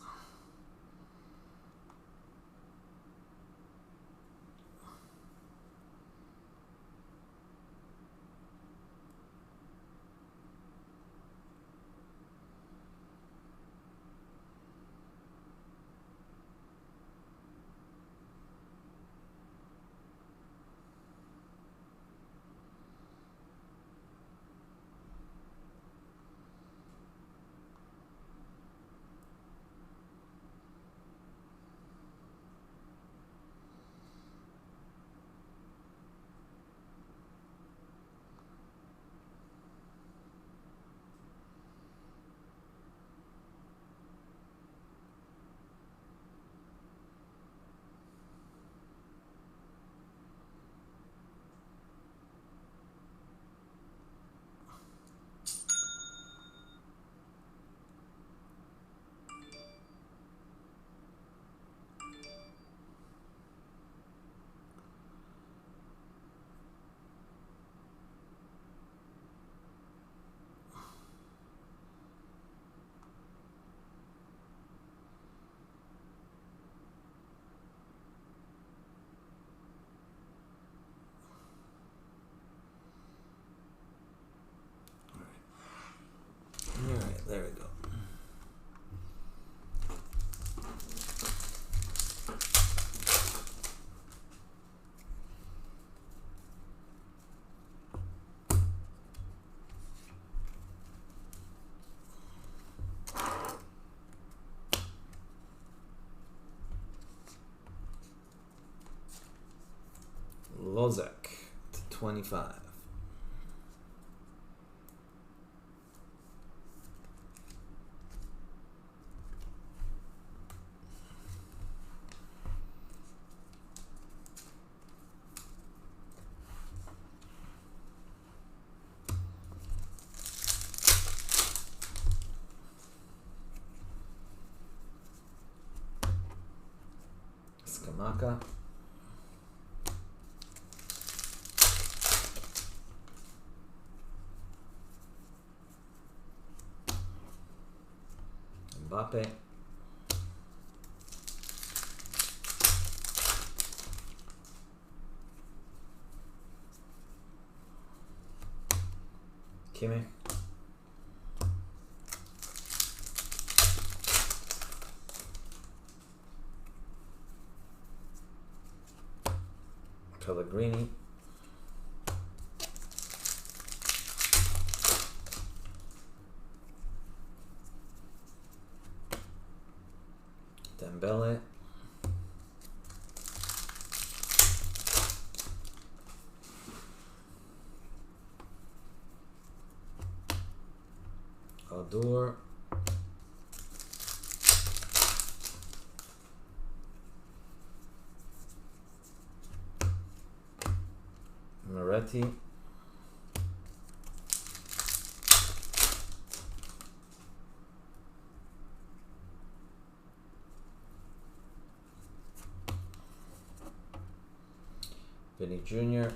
Bozek to 25. Skamaka. Mbappe. Kimmich. Pellegrini. Dembele. Aldur. Moretti. Vinny Jr.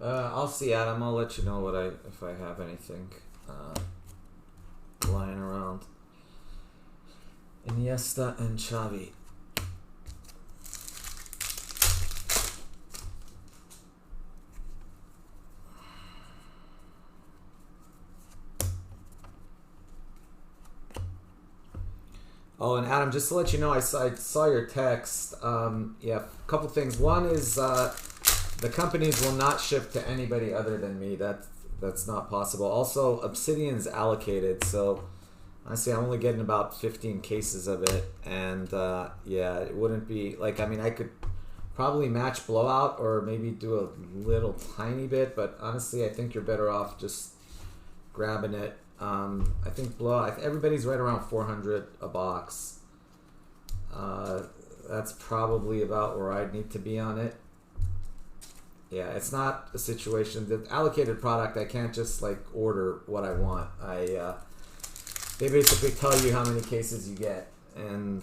I'll see, Adam. I'll let you know what if I have anything lying around. Iniesta and Xavi. Oh, and Adam, just to let you know, I saw your text. Yeah, a couple things. One is the companies will not ship to anybody other than me. That's not possible. Also, Obsidian's allocated, so honestly, I'm only getting about 15 cases of it, and yeah, it wouldn't be like, I mean, I could probably match Blowout or maybe do a little tiny bit, but honestly, I think you're better off just grabbing it. I think Blowout, everybody's right around 400 a box. That's probably about where I'd need to be on it. Yeah, it's not a situation, the allocated product, I can't just like order what I want. They basically tell you how many cases you get, and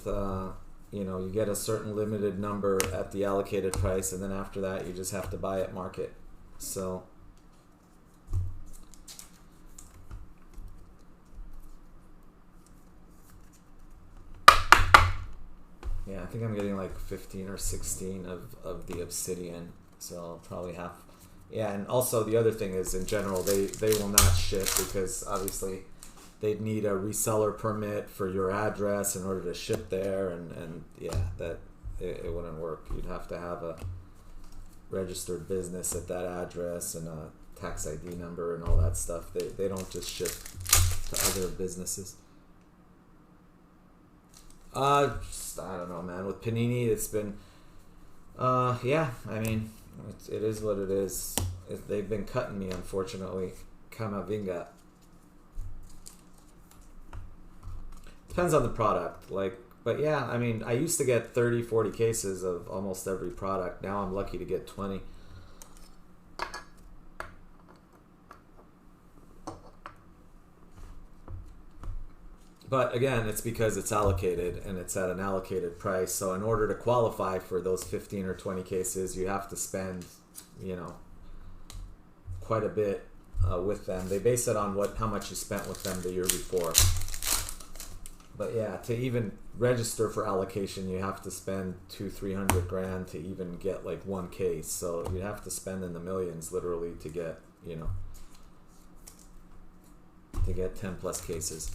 you know, you get a certain limited number at the allocated price, and then after that you just have to buy at market. So yeah, I think I'm getting like 15 or 16 of the Obsidian. So I'll probably have, yeah, and also the other thing is, in general, they will not ship because obviously they'd need a reseller permit for your address in order to ship there, and yeah, that it wouldn't work. You'd have to have a registered business at that address and a tax ID number and all that stuff. They don't just ship to other businesses. Just, I don't know, man. With Panini, it's been, yeah, I mean, it is what it is. They've been cutting me, unfortunately. Kamavinga. Depends on the product, like, but yeah, I mean, I used to get 30, 40 cases of almost every product. Now I'm lucky to get 20. But again, it's because it's allocated and it's at an allocated price. So in order to qualify for those 15 or 20 cases, you have to spend, you know, quite a bit with them. They base it on how much you spent with them the year before. But yeah, to even register for allocation, you have to spend 200-300 grand to even get like one case. So you have to spend in the millions literally to get you know, to get 10 plus cases.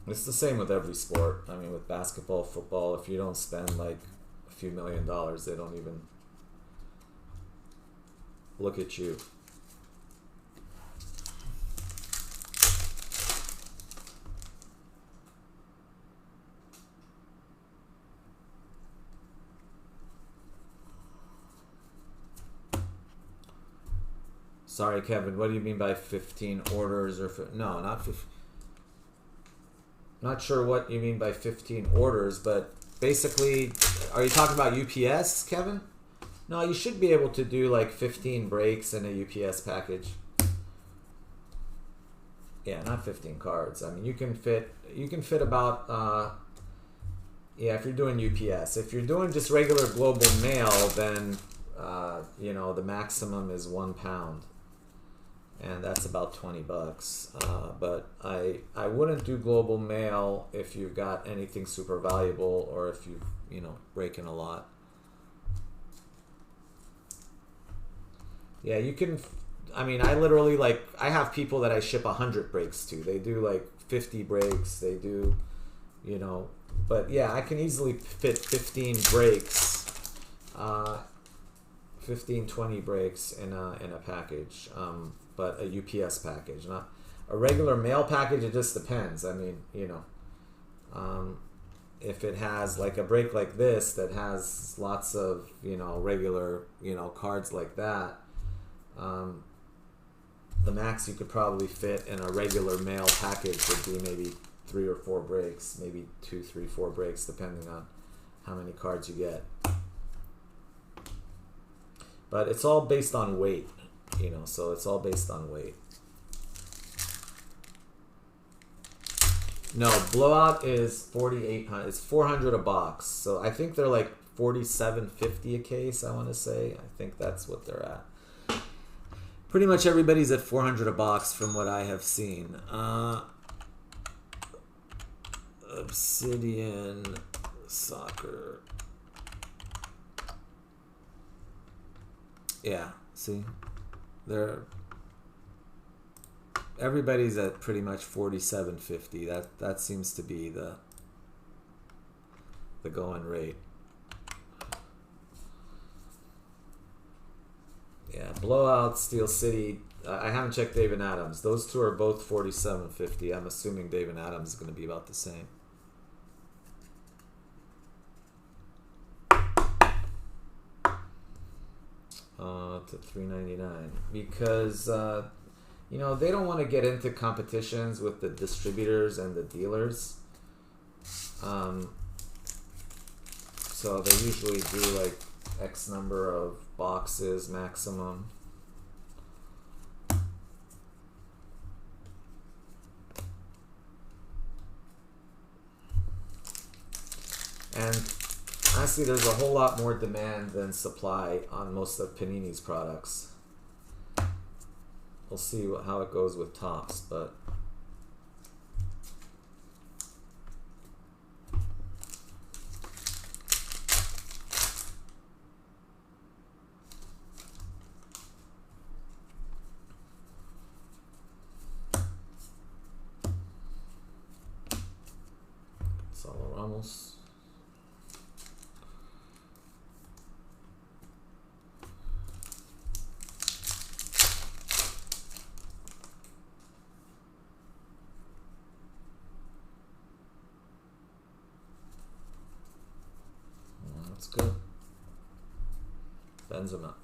It's the same with every sport. I mean, with basketball, football, if you don't spend like a few $1 million, they don't even look at you. Sorry, Kevin, what do you mean by 15 orders? Or no, not 15. Not sure what you mean by 15 orders, but basically, are you talking about UPS, Kevin? No, you should be able to do like 15 breaks in a UPS package. Yeah, not 15 cards. I mean, you can fit about, yeah, if you're doing UPS. If you're doing just regular global mail, then, you know, the maximum is 1 pound. And that's about 20 bucks. But I wouldn't do global mail if you've got anything super valuable or if you've, you know, breaking a lot. Yeah, you can, I mean, I literally, like, I have people that I ship 100 breaks to. They do like 50 breaks. They do, you know, but yeah, I can easily fit 15 breaks, 15, 20 breaks in a package. But a UPS package, not a regular mail package. It just depends. I mean, you know, if it has like a break like this that has lots of, you know, regular, you know, cards like that, the max you could probably fit in a regular mail package would be maybe 3 or 4 breaks, maybe 2, 3, 4 breaks, depending on how many cards you get. But it's all based on weight. You know, so it's all based on weight. No, blowout is 4,800. It's 400 a box. So I think they're like 47.50 a case. I want to say. I think that's what they're at. Pretty much everybody's at 400 a box from what I have seen. Obsidian Soccer. Yeah. See. Everybody's at pretty much 47.50. That seems to be the going rate. Yeah, Blowout, Steel City. I haven't checked Dave and Adams. Those two are both 47.50. I'm assuming Dave and Adams is going to be about the same. To $3.99 because you know, they don't want to get into competitions with the distributors and the dealers, so they usually do like X number of boxes maximum. And honestly, there's a whole lot more demand than supply on most of Panini's products. We'll see how it goes with Topps, but Solo Ramos. That's good. Benzema.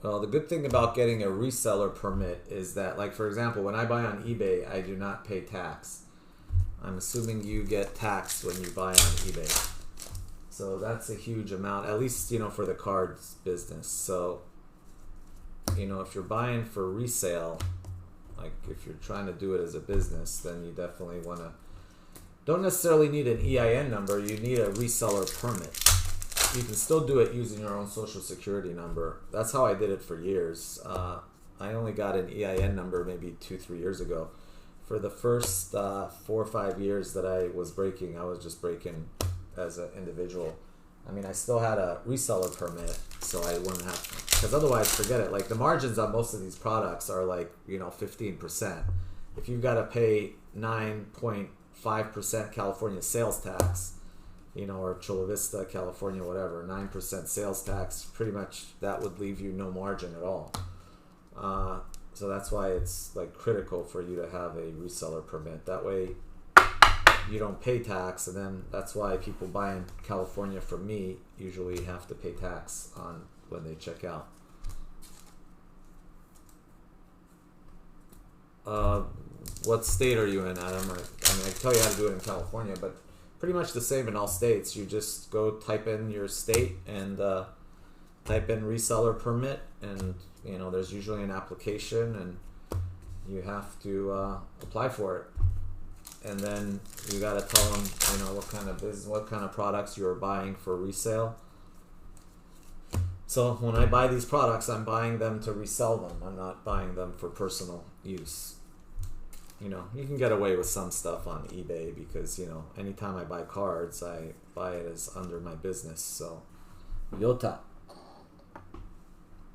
Well, the good thing about getting a reseller permit is that, like, for example, when I buy on eBay, I do not pay tax. I'm assuming you get taxed when you buy on eBay. So that's a huge amount, at least, you know, for the cards business. So, you know, if you're buying for resale, like if you're trying to do it as a business, then you definitely want to don't necessarily need an EIN number. You need a reseller permit. You can still do it using your own social security number. That's how I did it for years. I only got an EIN number maybe 2-3 years ago. For the first 4 or 5 years that I was breaking, I was just breaking as an individual. I mean, I still had a reseller permit, so I wouldn't have, because otherwise, forget it. Like, the margins on most of these products are like, 15%. If you've got to pay 9.5% California sales tax, or Chula Vista, California, whatever, 9% sales tax, pretty much that would leave you no margin at all. So that's why it's like critical for you to have a reseller permit. That way you don't pay tax, and then that's why people buy in California from me usually have to pay tax on when they check out. What state are you in, Adam? I mean, I can tell you how to do it in California, but pretty much the same in all states. You just go type in your state and type in reseller permit, and there's usually an application, and you have to apply for it. And then you got to tell them, what kind of business, what kind of products you're buying for resale. So when I buy these products, I'm buying them to resell them. I'm not buying them for personal use. You can get away with some stuff on eBay because, anytime I buy cards, I buy it as under my business. So, Yota.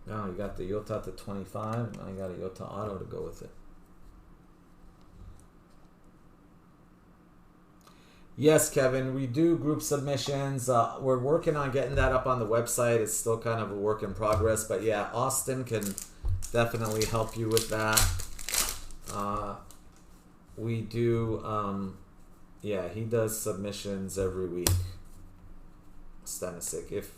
Now you got the Yota to 25. Now you got a Yota Auto to go with it. Yes, Kevin, we do group submissions. We're working on getting that up on the website. It's still kind of a work in progress. But yeah, Austin can definitely help you with that. We do, yeah, he does submissions every week. Stanisic. If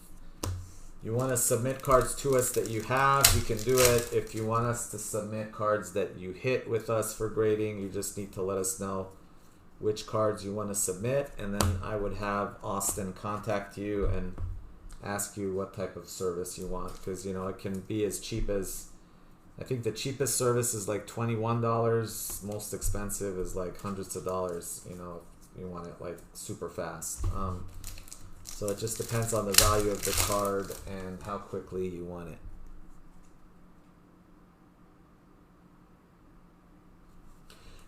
you want to submit cards to us that you have, you can do it. If you want us to submit cards that you hit with us for grading, you just need to let us know which cards you want to submit, and then I would have Austin contact you and ask you what type of service you want, because it can be as cheap as, I think the cheapest service is like $21. Most expensive is like hundreds of dollars, if you want it like super fast. So it just depends on the value of the card and how quickly you want it.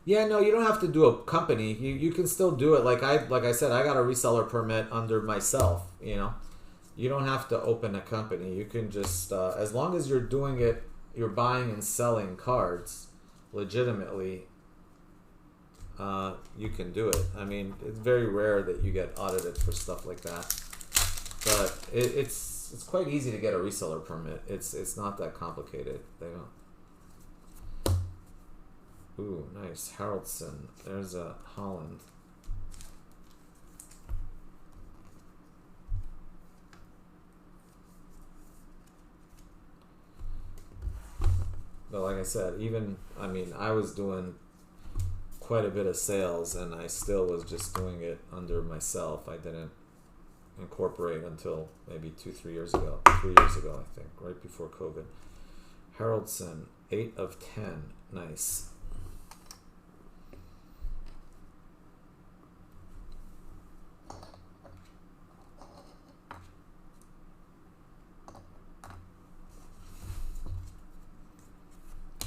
Yeah, no, you don't have to do a company. You can still do it. Like I said, I got a reseller permit under myself. You don't have to open a company. You can just, as long as you're doing it, you're buying and selling cards legitimately, you can do it. I mean, it's very rare that you get audited for stuff like that, but it's quite easy to get a reseller permit. It's not that complicated. They don't. Ooh, nice. Haraldson. There's a Holland. But like I said, I was doing quite a bit of sales, and I still was just doing it under myself. I didn't incorporate until maybe 3 years ago, I think, right before COVID. Haraldson, 8 of 10. Nice.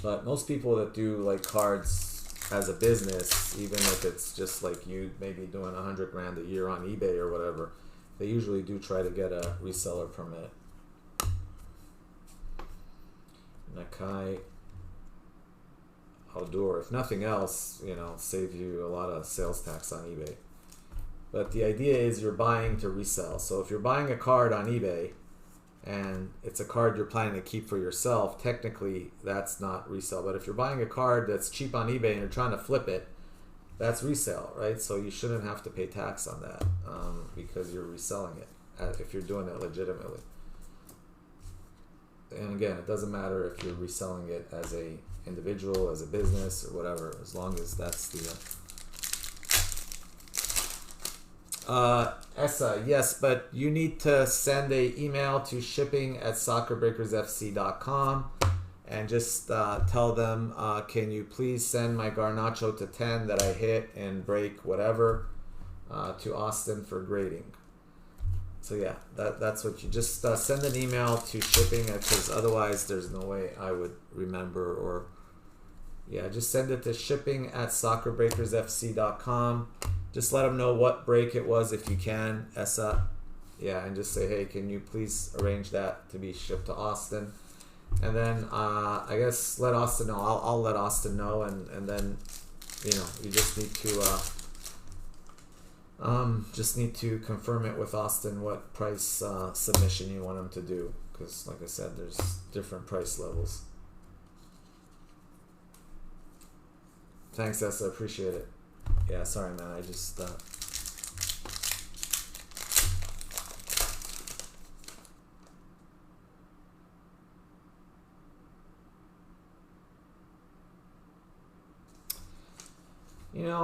But most people that do like cards as a business, even if it's just like you maybe doing $100,000 a year on eBay or whatever, they usually do try to get a reseller permit. Nakai Aldur, if nothing else, save you a lot of sales tax on eBay. But the idea is you're buying to resell. So if you're buying a card on eBay, and it's a card you're planning to keep for yourself, technically that's not resale. But if you're buying a card that's cheap on eBay and you're trying to flip it, that's resale, right? So you shouldn't have to pay tax on that because you're reselling it if you're doing it legitimately. And again, it doesn't matter if you're reselling it as a individual, as a business, or whatever, as long as that's the... Essa, yes, but you need to send an email to shipping@soccerbreakersfc.com and just tell them, can you please send my Garnacho to 10 that I hit and break whatever. to Austin for grading. So yeah, that's what you just send an email to shipping, because otherwise there's no way I would remember. Or yeah, just send it to shipping@soccerbreakersfc.com. Just let them know what break it was if you can, ESA. Yeah, and just say, hey, can you please arrange that to be shipped to Austin? And then I guess let Austin know. I'll let Austin know, and then you just need to confirm it with Austin what price submission you want him to do, because like I said, there's different price levels. Thanks, Essa, appreciate it. Yeah, sorry man, I just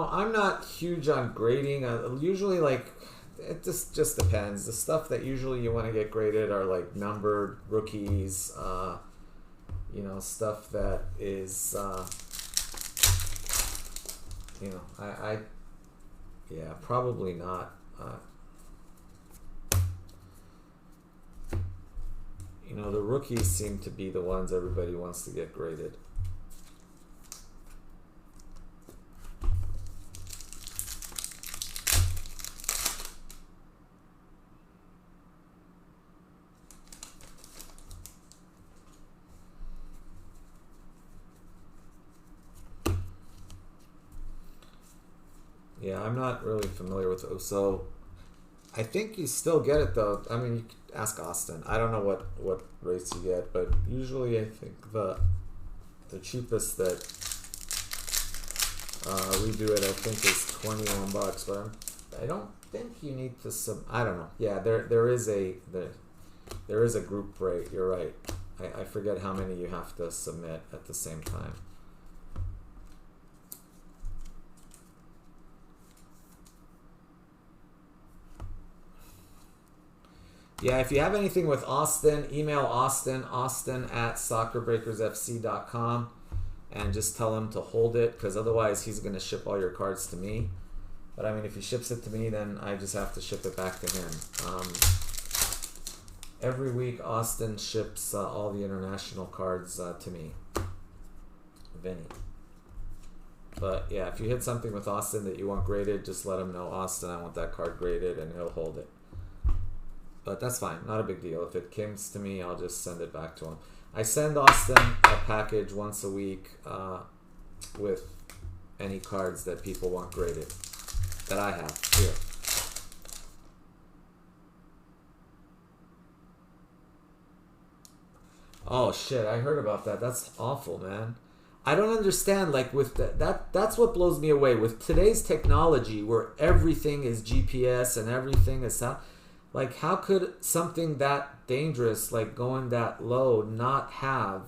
I'm not huge on grading. Usually, like, it just depends. The stuff that usually you want to get graded are like numbered rookies, stuff that is, yeah, probably not. The rookies seem to be the ones everybody wants to get graded. Yeah, I'm not really familiar with those. So I think you still get it though. I mean, you could ask Austin. I don't know what rates you get, but usually I think the cheapest that we do it, I think, is $21. But I don't think you need to I don't know. Yeah, there is a group rate. You're right. I forget how many you have to submit at the same time. Yeah, if you have anything with Austin, email Austin at soccerbreakersfc.com, and just tell him to hold it, because otherwise he's going to ship all your cards to me. But I mean, if he ships it to me, then I just have to ship it back to him. Every week, Austin ships all the international cards to me, Vinny. But yeah, if you hit something with Austin that you want graded, just let him know, Austin, I want that card graded, and he'll hold it. But that's fine, not a big deal. If it comes to me, I'll just send it back to him. I send Austin a package once a week with any cards that people want graded that I have here. Oh shit, I heard about that. That's awful, man. I don't understand, like, with that's what blows me away. With today's technology where everything is GPS and everything is like, how could something that dangerous, like going that low, not have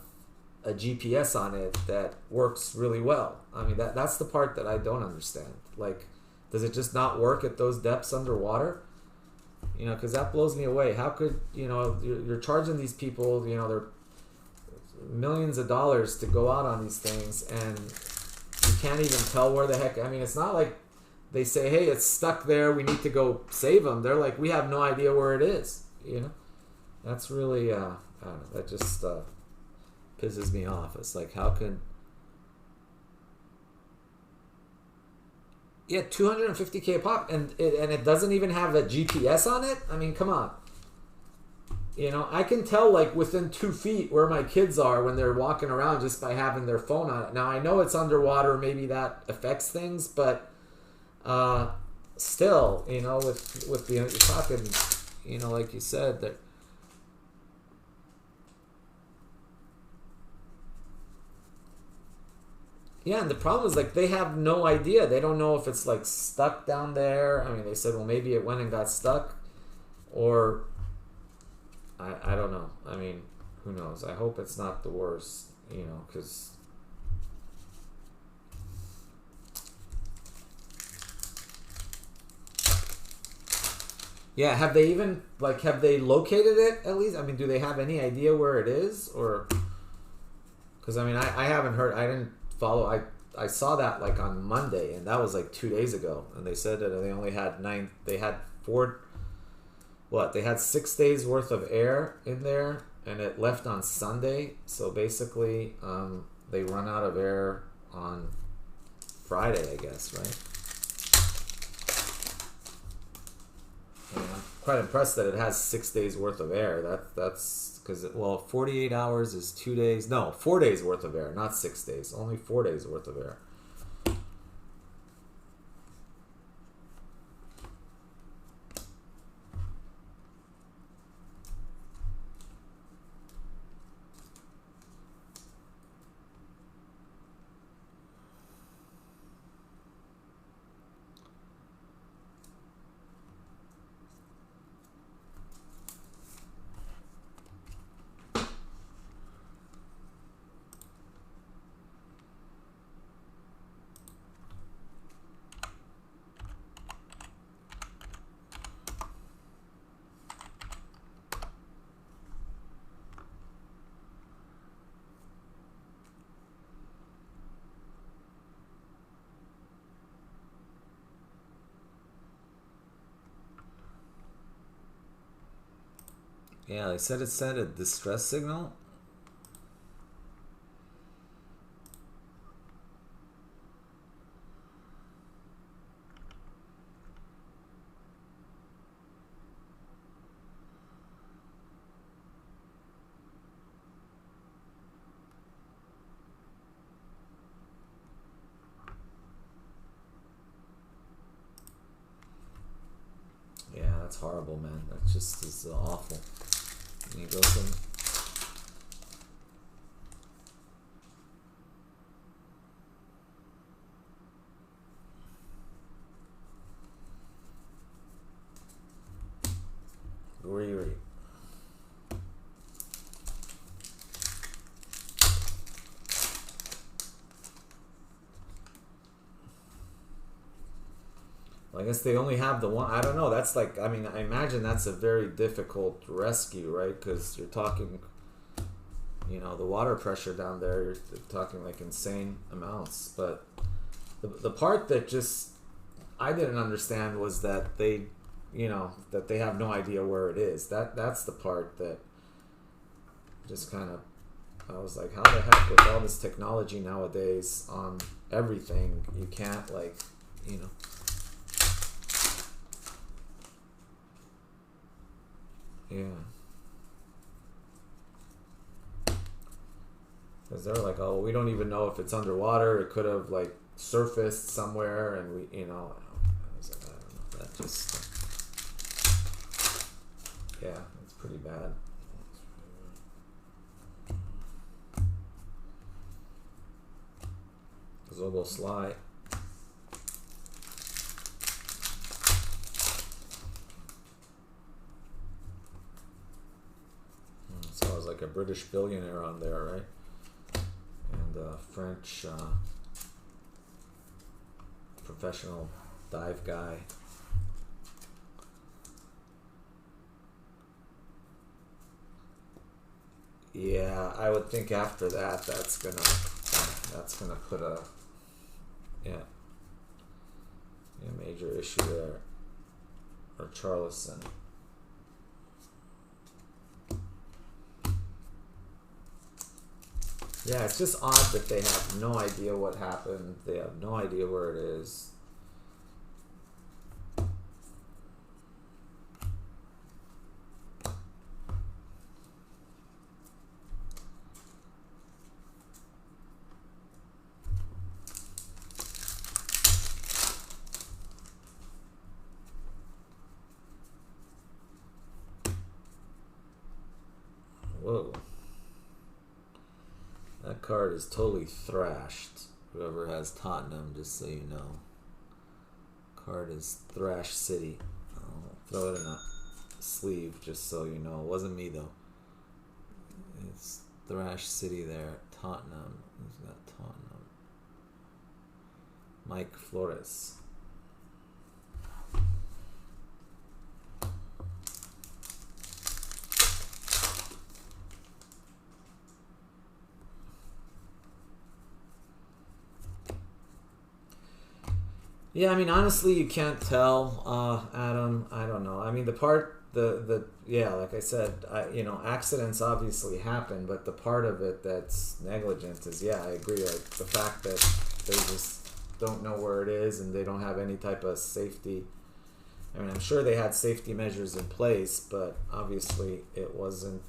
a GPS on it that works really well? I mean, that's the part that I don't understand. Like, does it just not work at those depths underwater? Because that blows me away. How could, you're charging these people, they're millions of dollars to go out on these things, and you can't even tell where the heck. I mean, it's not like they say, hey, it's stuck there, we need to go save them. They're like, we have no idea where it is. That's really I don't know, that just pisses me off. It's like, how can 250K pop, and it doesn't even have a GPS on it? I mean, come on. I can tell, like, within 2 feet where my kids are when they're walking around just by having their phone on it. Now, I know it's underwater, maybe that affects things, but still, with the, you're talking, like you said, that yeah, and the problem is, like, they have no idea. They don't know if it's, like, stuck down there. I mean, they said, well, maybe it went and got stuck, or I don't know. I mean, who knows? I hope it's not the worst, because yeah, have they located it at least? I mean, do they have any idea where it is? Or, because I mean, I haven't heard, I didn't follow, I saw that like on Monday, and that was like 2 days ago, and they said that they only had they had 6 days worth of air in there, and it left on Sunday. So basically, they run out of air on Friday, I guess, right? And I'm quite impressed that it has 6 days worth of air. That's because, well, 48 hours is 2 days. No, 4 days worth of air, not 6 days. Only 4 days worth of air. Yeah, they said it sent a distress signal. Yeah, that's horrible, man. That just is awful. And you go some. Weary. Well, I guess they only have the one. I don't know. That's like, I mean, I imagine that's a very difficult rescue, right? Because you're talking, you know, the water pressure down there, you're talking like insane amounts. But the part that just I didn't understand was that they, you know, that they have no idea where it is. That's the part that just kind of, I was like, how the heck with all this technology nowadays on everything, you can't, like, you know. Yeah. Because they're like, oh, we don't even know if it's underwater. It could have, like, surfaced somewhere, and we, you know, I was like, I don't know. That just, yeah, it's pretty bad. Zobo Sly. So I was like a British billionaire on there, right? And a French professional dive guy. Yeah, I would think after that, that's gonna put a major issue there. Or Charleston. Yeah, it's just odd that they have no idea what happened. They have no idea where it is. Whoa. That card is totally thrashed. Whoever has Tottenham, just so you know. Card is Thrash City. I'll throw it in a sleeve just so you know. It wasn't me though. It's Thrash City there. Tottenham. Who's got Tottenham? Mike Flores. Yeah, I mean, honestly, you can't tell, Adam. I don't know. I mean, yeah, like I said, accidents obviously happen, but the part of it that's negligent is, yeah, I agree. Like the fact that they just don't know where it is and they don't have any type of safety. I mean, I'm sure they had safety measures in place, but obviously it wasn't.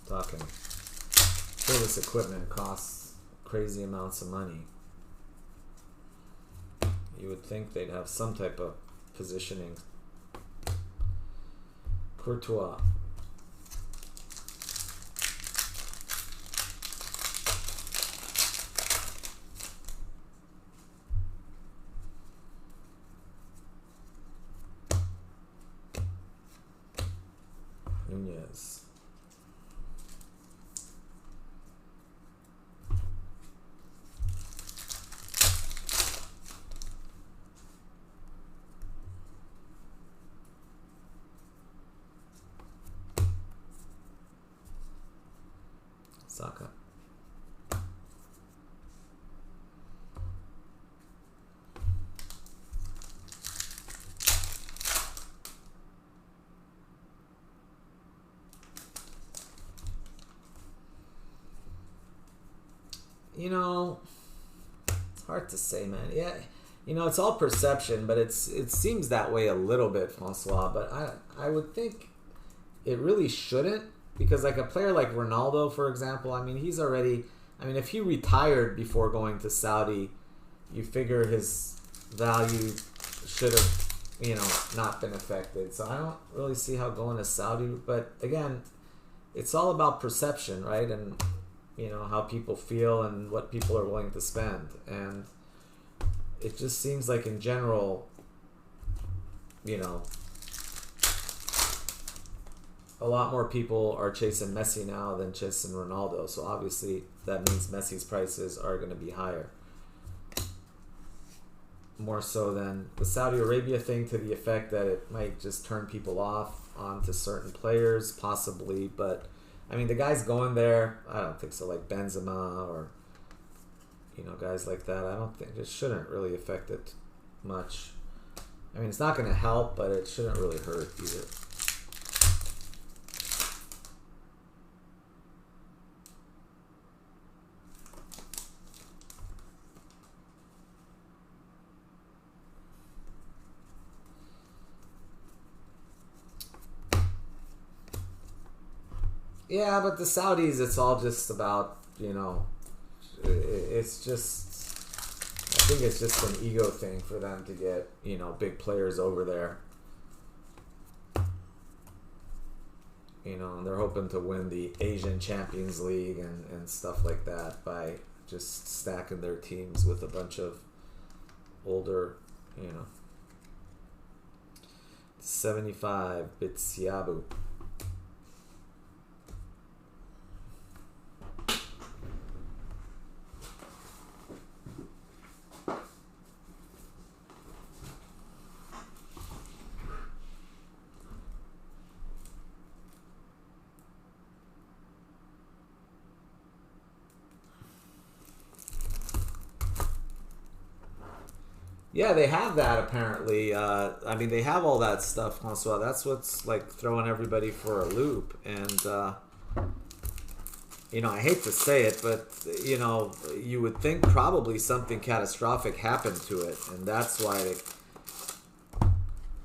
Talking. Sure, this equipment costs crazy amounts of money. You would think they'd have some type of positioning. Courtois. Nunez. Saka. It's hard to say, man. Yeah, it's all perception, but it seems that way a little bit, Francois. But I would think it really shouldn't, because like a player like Ronaldo, for example, I mean, he's already. I mean, if he retired before going to Saudi, you figure his value should have, not been affected. So I don't really see how going to Saudi. But again, it's all about perception, right? And how people feel and what people are willing to spend. And it just seems like in general, a lot more people are chasing Messi now than chasing Ronaldo. So obviously that means Messi's prices are going to be higher. More so than the Saudi Arabia thing, to the effect that it might just turn people off onto certain players, possibly. But I mean, the guys going there, I don't think so. Like Benzema or guys like that, I don't think it shouldn't really affect it much. I mean, it's not going to help, but it shouldn't really hurt either. Yeah, but the Saudis, it's all just about, it's just, I think it's just an ego thing for them to get, big players over there. And they're hoping to win the Asian Champions League and stuff like that by just stacking their teams with a bunch of older, 75 Bitsiabu. Yeah, they have that apparently. I mean, they have all that stuff, Francois. That's what's like throwing everybody for a loop. And, I hate to say it, but, you would think probably something catastrophic happened to it. And that's why,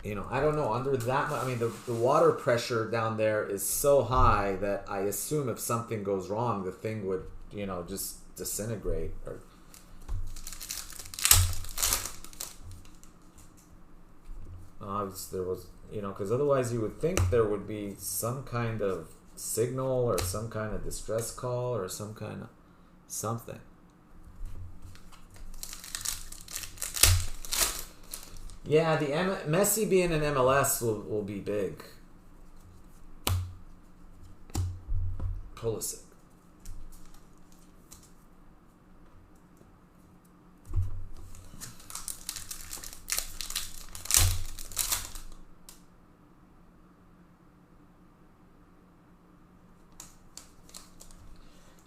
I don't know. Under that, I mean, the water pressure down there is so high that I assume if something goes wrong, the thing would, just disintegrate or. There was, because otherwise you would think there would be some kind of signal or some kind of distress call or some kind of something. Yeah, the Messi being in MLS will be big. Pulisic.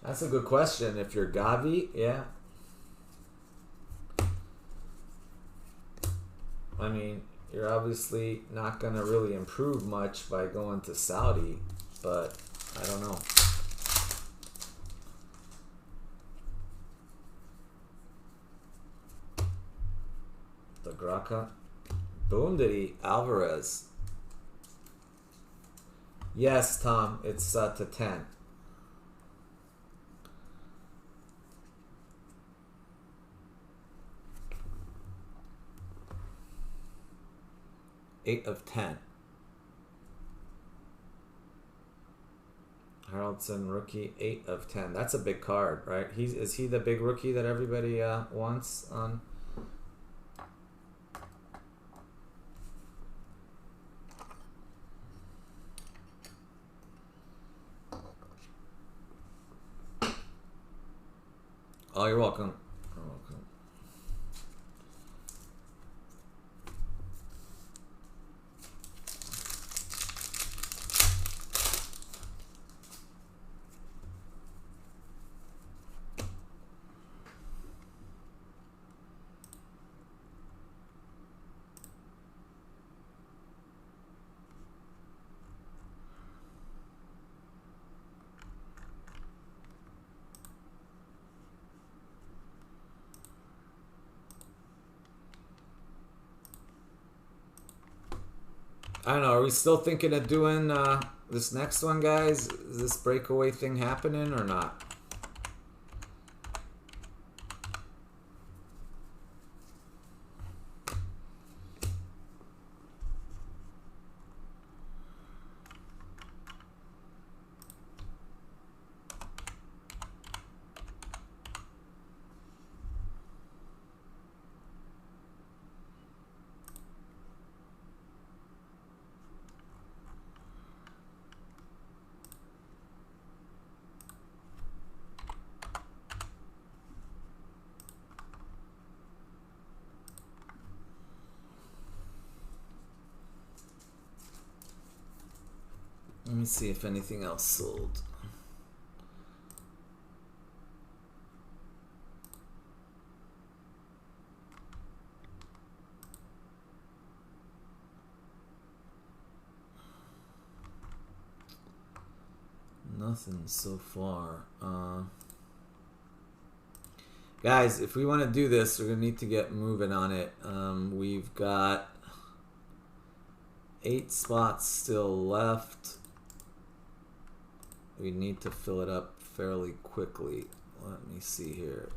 That's a good question. If you're Gavi, yeah. I mean, you're obviously not going to really improve much by going to Saudi, but I don't know. The Graca. Boondary Alvarez. Yes, Tom, it's to 10. Eight of 10. Haraldson rookie, 8 of 10. That's a big card, right? Is he the big rookie that everybody wants on? Oh, you're welcome. You're welcome. I don't know. Are we still thinking of doing this next one, guys? Is this breakaway thing happening or not? Let me see if anything else sold. Nothing so far. Guys, if we want to do this, we're going to need to get moving on it. We've got 8 spots still left. We need to fill it up fairly quickly. Let me see here.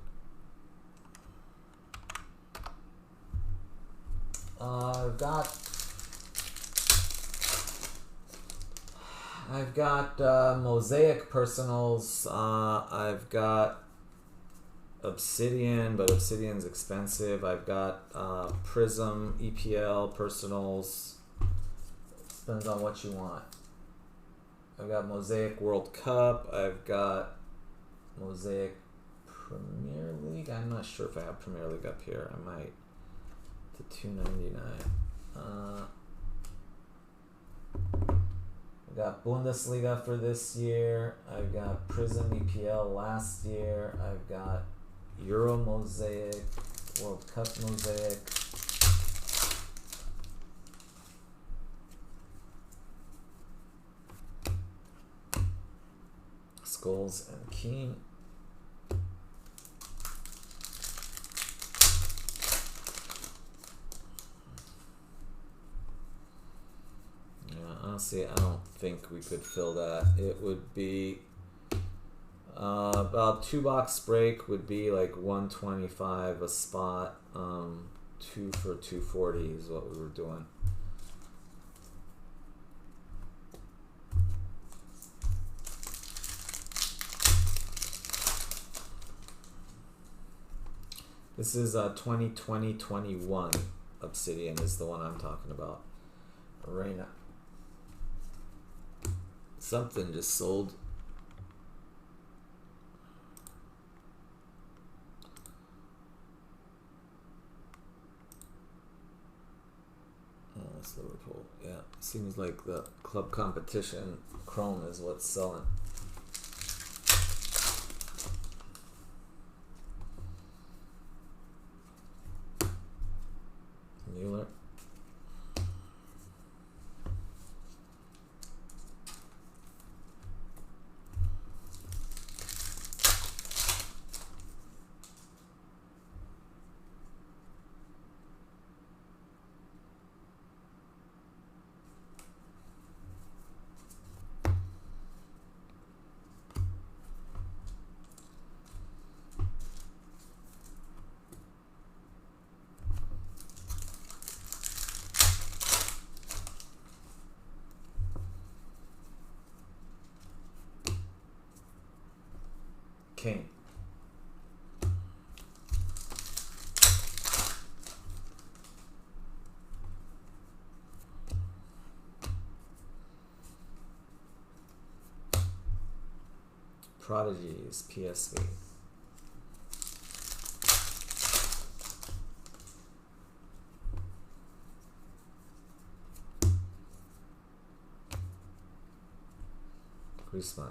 I've got Mosaic Personals. I've got Obsidian, but Obsidian's expensive. I've got Prism EPL Personals. Depends on what you want. I've got Mosaic World Cup. I've got Mosaic Premier League. I'm not sure if I have Premier League up here. I might. To $2.99. I've got Bundesliga for this year. I've got Prism EPL last year. I've got Euro Mosaic, World Cup Mosaic. Skulls and Keen. Yeah, honestly, I don't think we could fill that. It would be about 2-box break would be like $125 a spot. 2 for $240 is what we were doing. This is 2020-21 Obsidian is the one I'm talking about. Arena. Something just sold. Oh, it's Liverpool. Yeah, seems like the club competition Chrome is what's selling. Kane. Prodigies, PSV. Griezmann.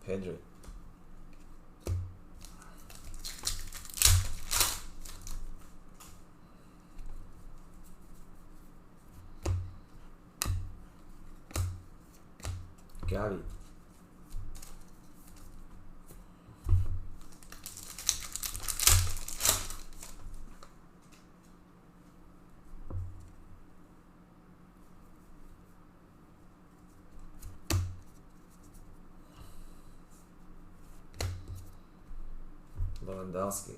Pedri. Gavi. Lewandowski.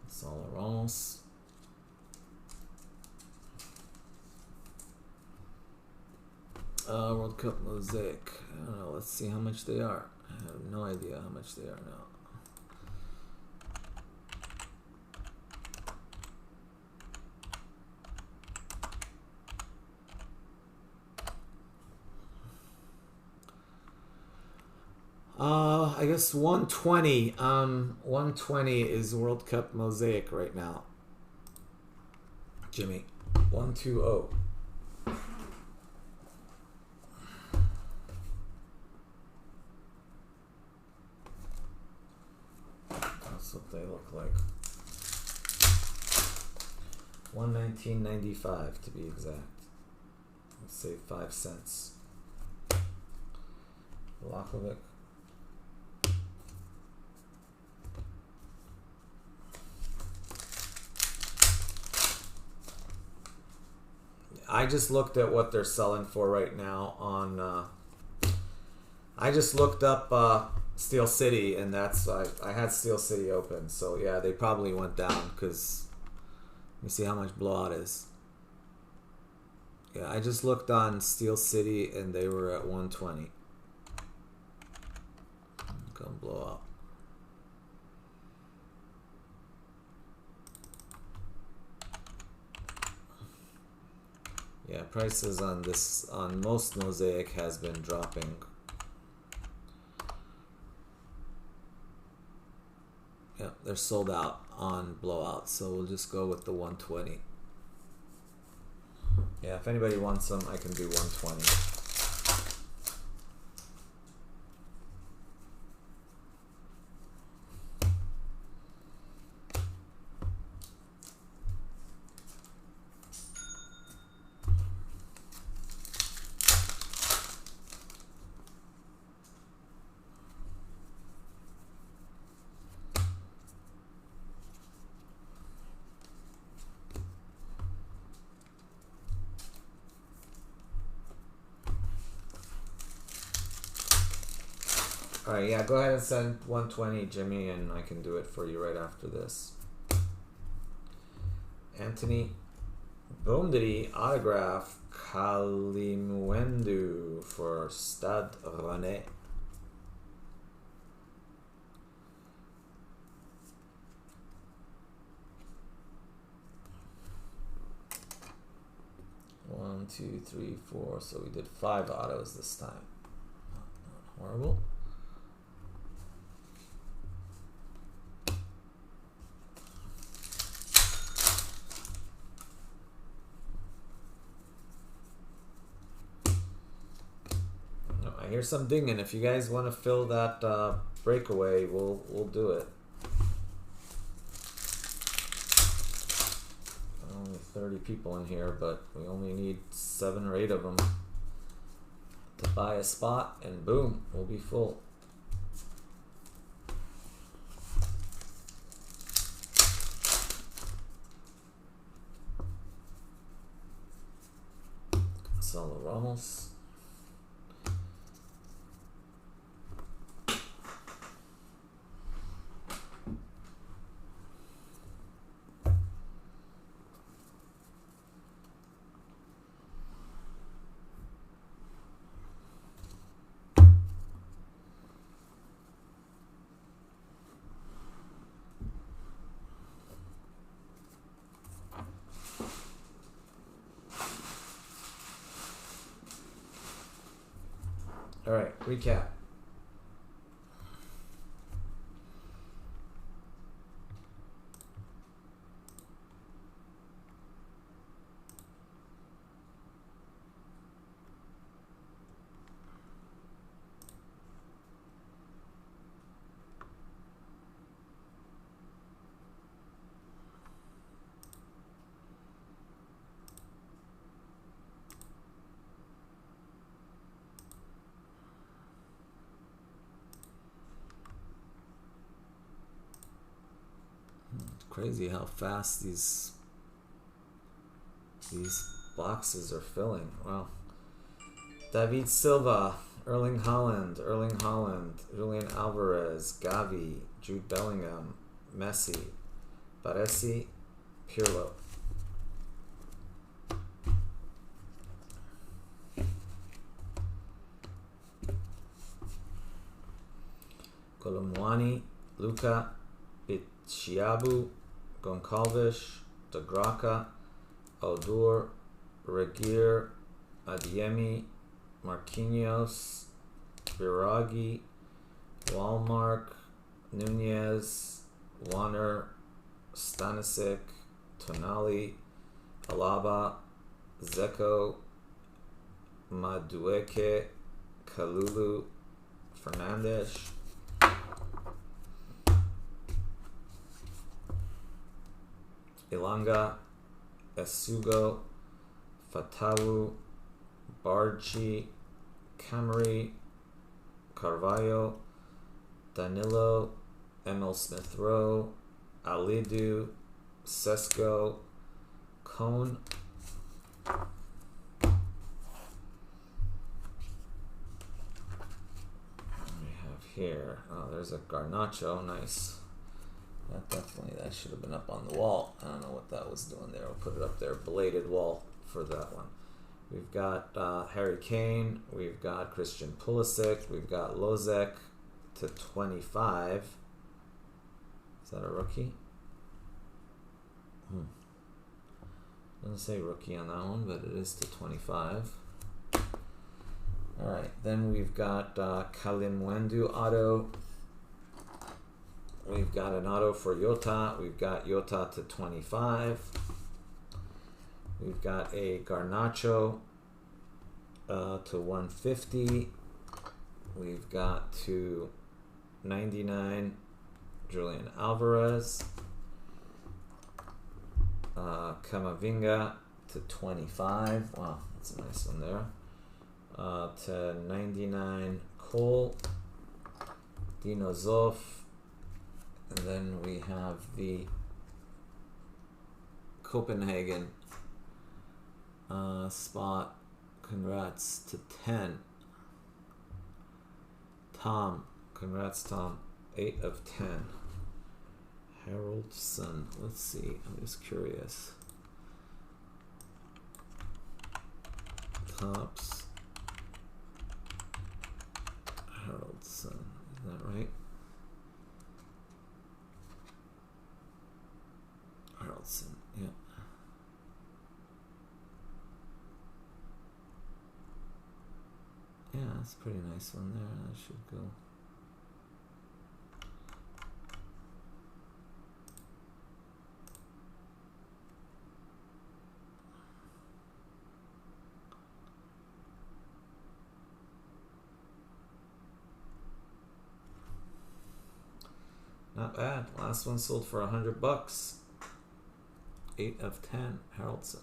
Gonzalo Ramos. World Cup Mosaic. I don't know. Let's see how much they are. I have no idea how much they are now. I guess 120. 120 is World Cup Mosaic right now. Jimmy. 120. That's what they look like. 119.95 to be exact. Let's say 5 cents. Vlahovic. I just looked at what they're selling for right now on. I just looked up Steel City, and that's I had Steel City open. So yeah, they probably went down because let me see how much blowout is. Yeah, I just looked on Steel City, and they were at 120. Come blow up. Yeah, prices on this on most Mosaic has been dropping. Yeah, they're sold out on blowout, so we'll just go with the 120. Yeah, if anybody wants them, I can do 120. Alright, yeah, go ahead and send 120, Jimmy, and I can do it for you right after this. Anthony Bondry autograph Kalimuendu for Stade Rennais. One, two, three, four. So we did 5 autos this time. Not horrible. I hear some dinging. If you guys want to fill that breakaway, we'll do it. Only 30 people in here, but we only need 7 or 8 of them to buy a spot, and boom, we'll be full. Gonzalo Ramos. All right, recap. Crazy how fast these boxes are filling. Wow. David Silva, Erling Haaland, Julian Alvarez, Gavi, Jude Bellingham, Messi, Baresi, Pirlo. Kolomwani, Luka, Chiabu, Goncalves, Dagraka, Aldur, Reguer, Adiemi, Marquinhos, Biragi, Walmark, Nunez, Warner, Stanisic, Tonali, Alaba, Zeko, Madueke, Kalulu, Fernandes, Ilanga, Esugo, Fatawu, Barchi, Camry, Carvalho, Danilo, Emil Smith Rowe, Alidu, Sesko, Cone, we have here, oh, there's a Garnacho, nice. That should have been up on the wall. I don't know what that was doing there. I'll put it up there. Belated wall for that one. We've got Harry Kane. We've got Christian Pulisic. We've got Lozek to 25. Is that a rookie? Doesn't say rookie on that one, but it is to 25. All right. Then we've got Kalimwendu auto. We've got an auto for Jota. We've got Jota to 25. We've got a Garnacho to 150. We've got to 99 Julian Alvarez. Camavinga to 25. Wow, that's a nice one there. To 99 Cole. Dino Zoff. And then we have the Copenhagen spot. Congrats to 10. Tom. Congrats, Tom. 8 of 10. Haroldson. Let's see. I'm just curious. Tops. Haroldson. Is that right? Haroldson, yeah. Yeah, that's a pretty nice one there. That should go. Not bad. Last one sold for $100. 8 of 10. Haraldson.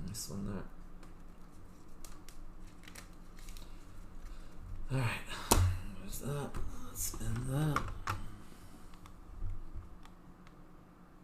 Nice one there. Alright. There's that. Let's end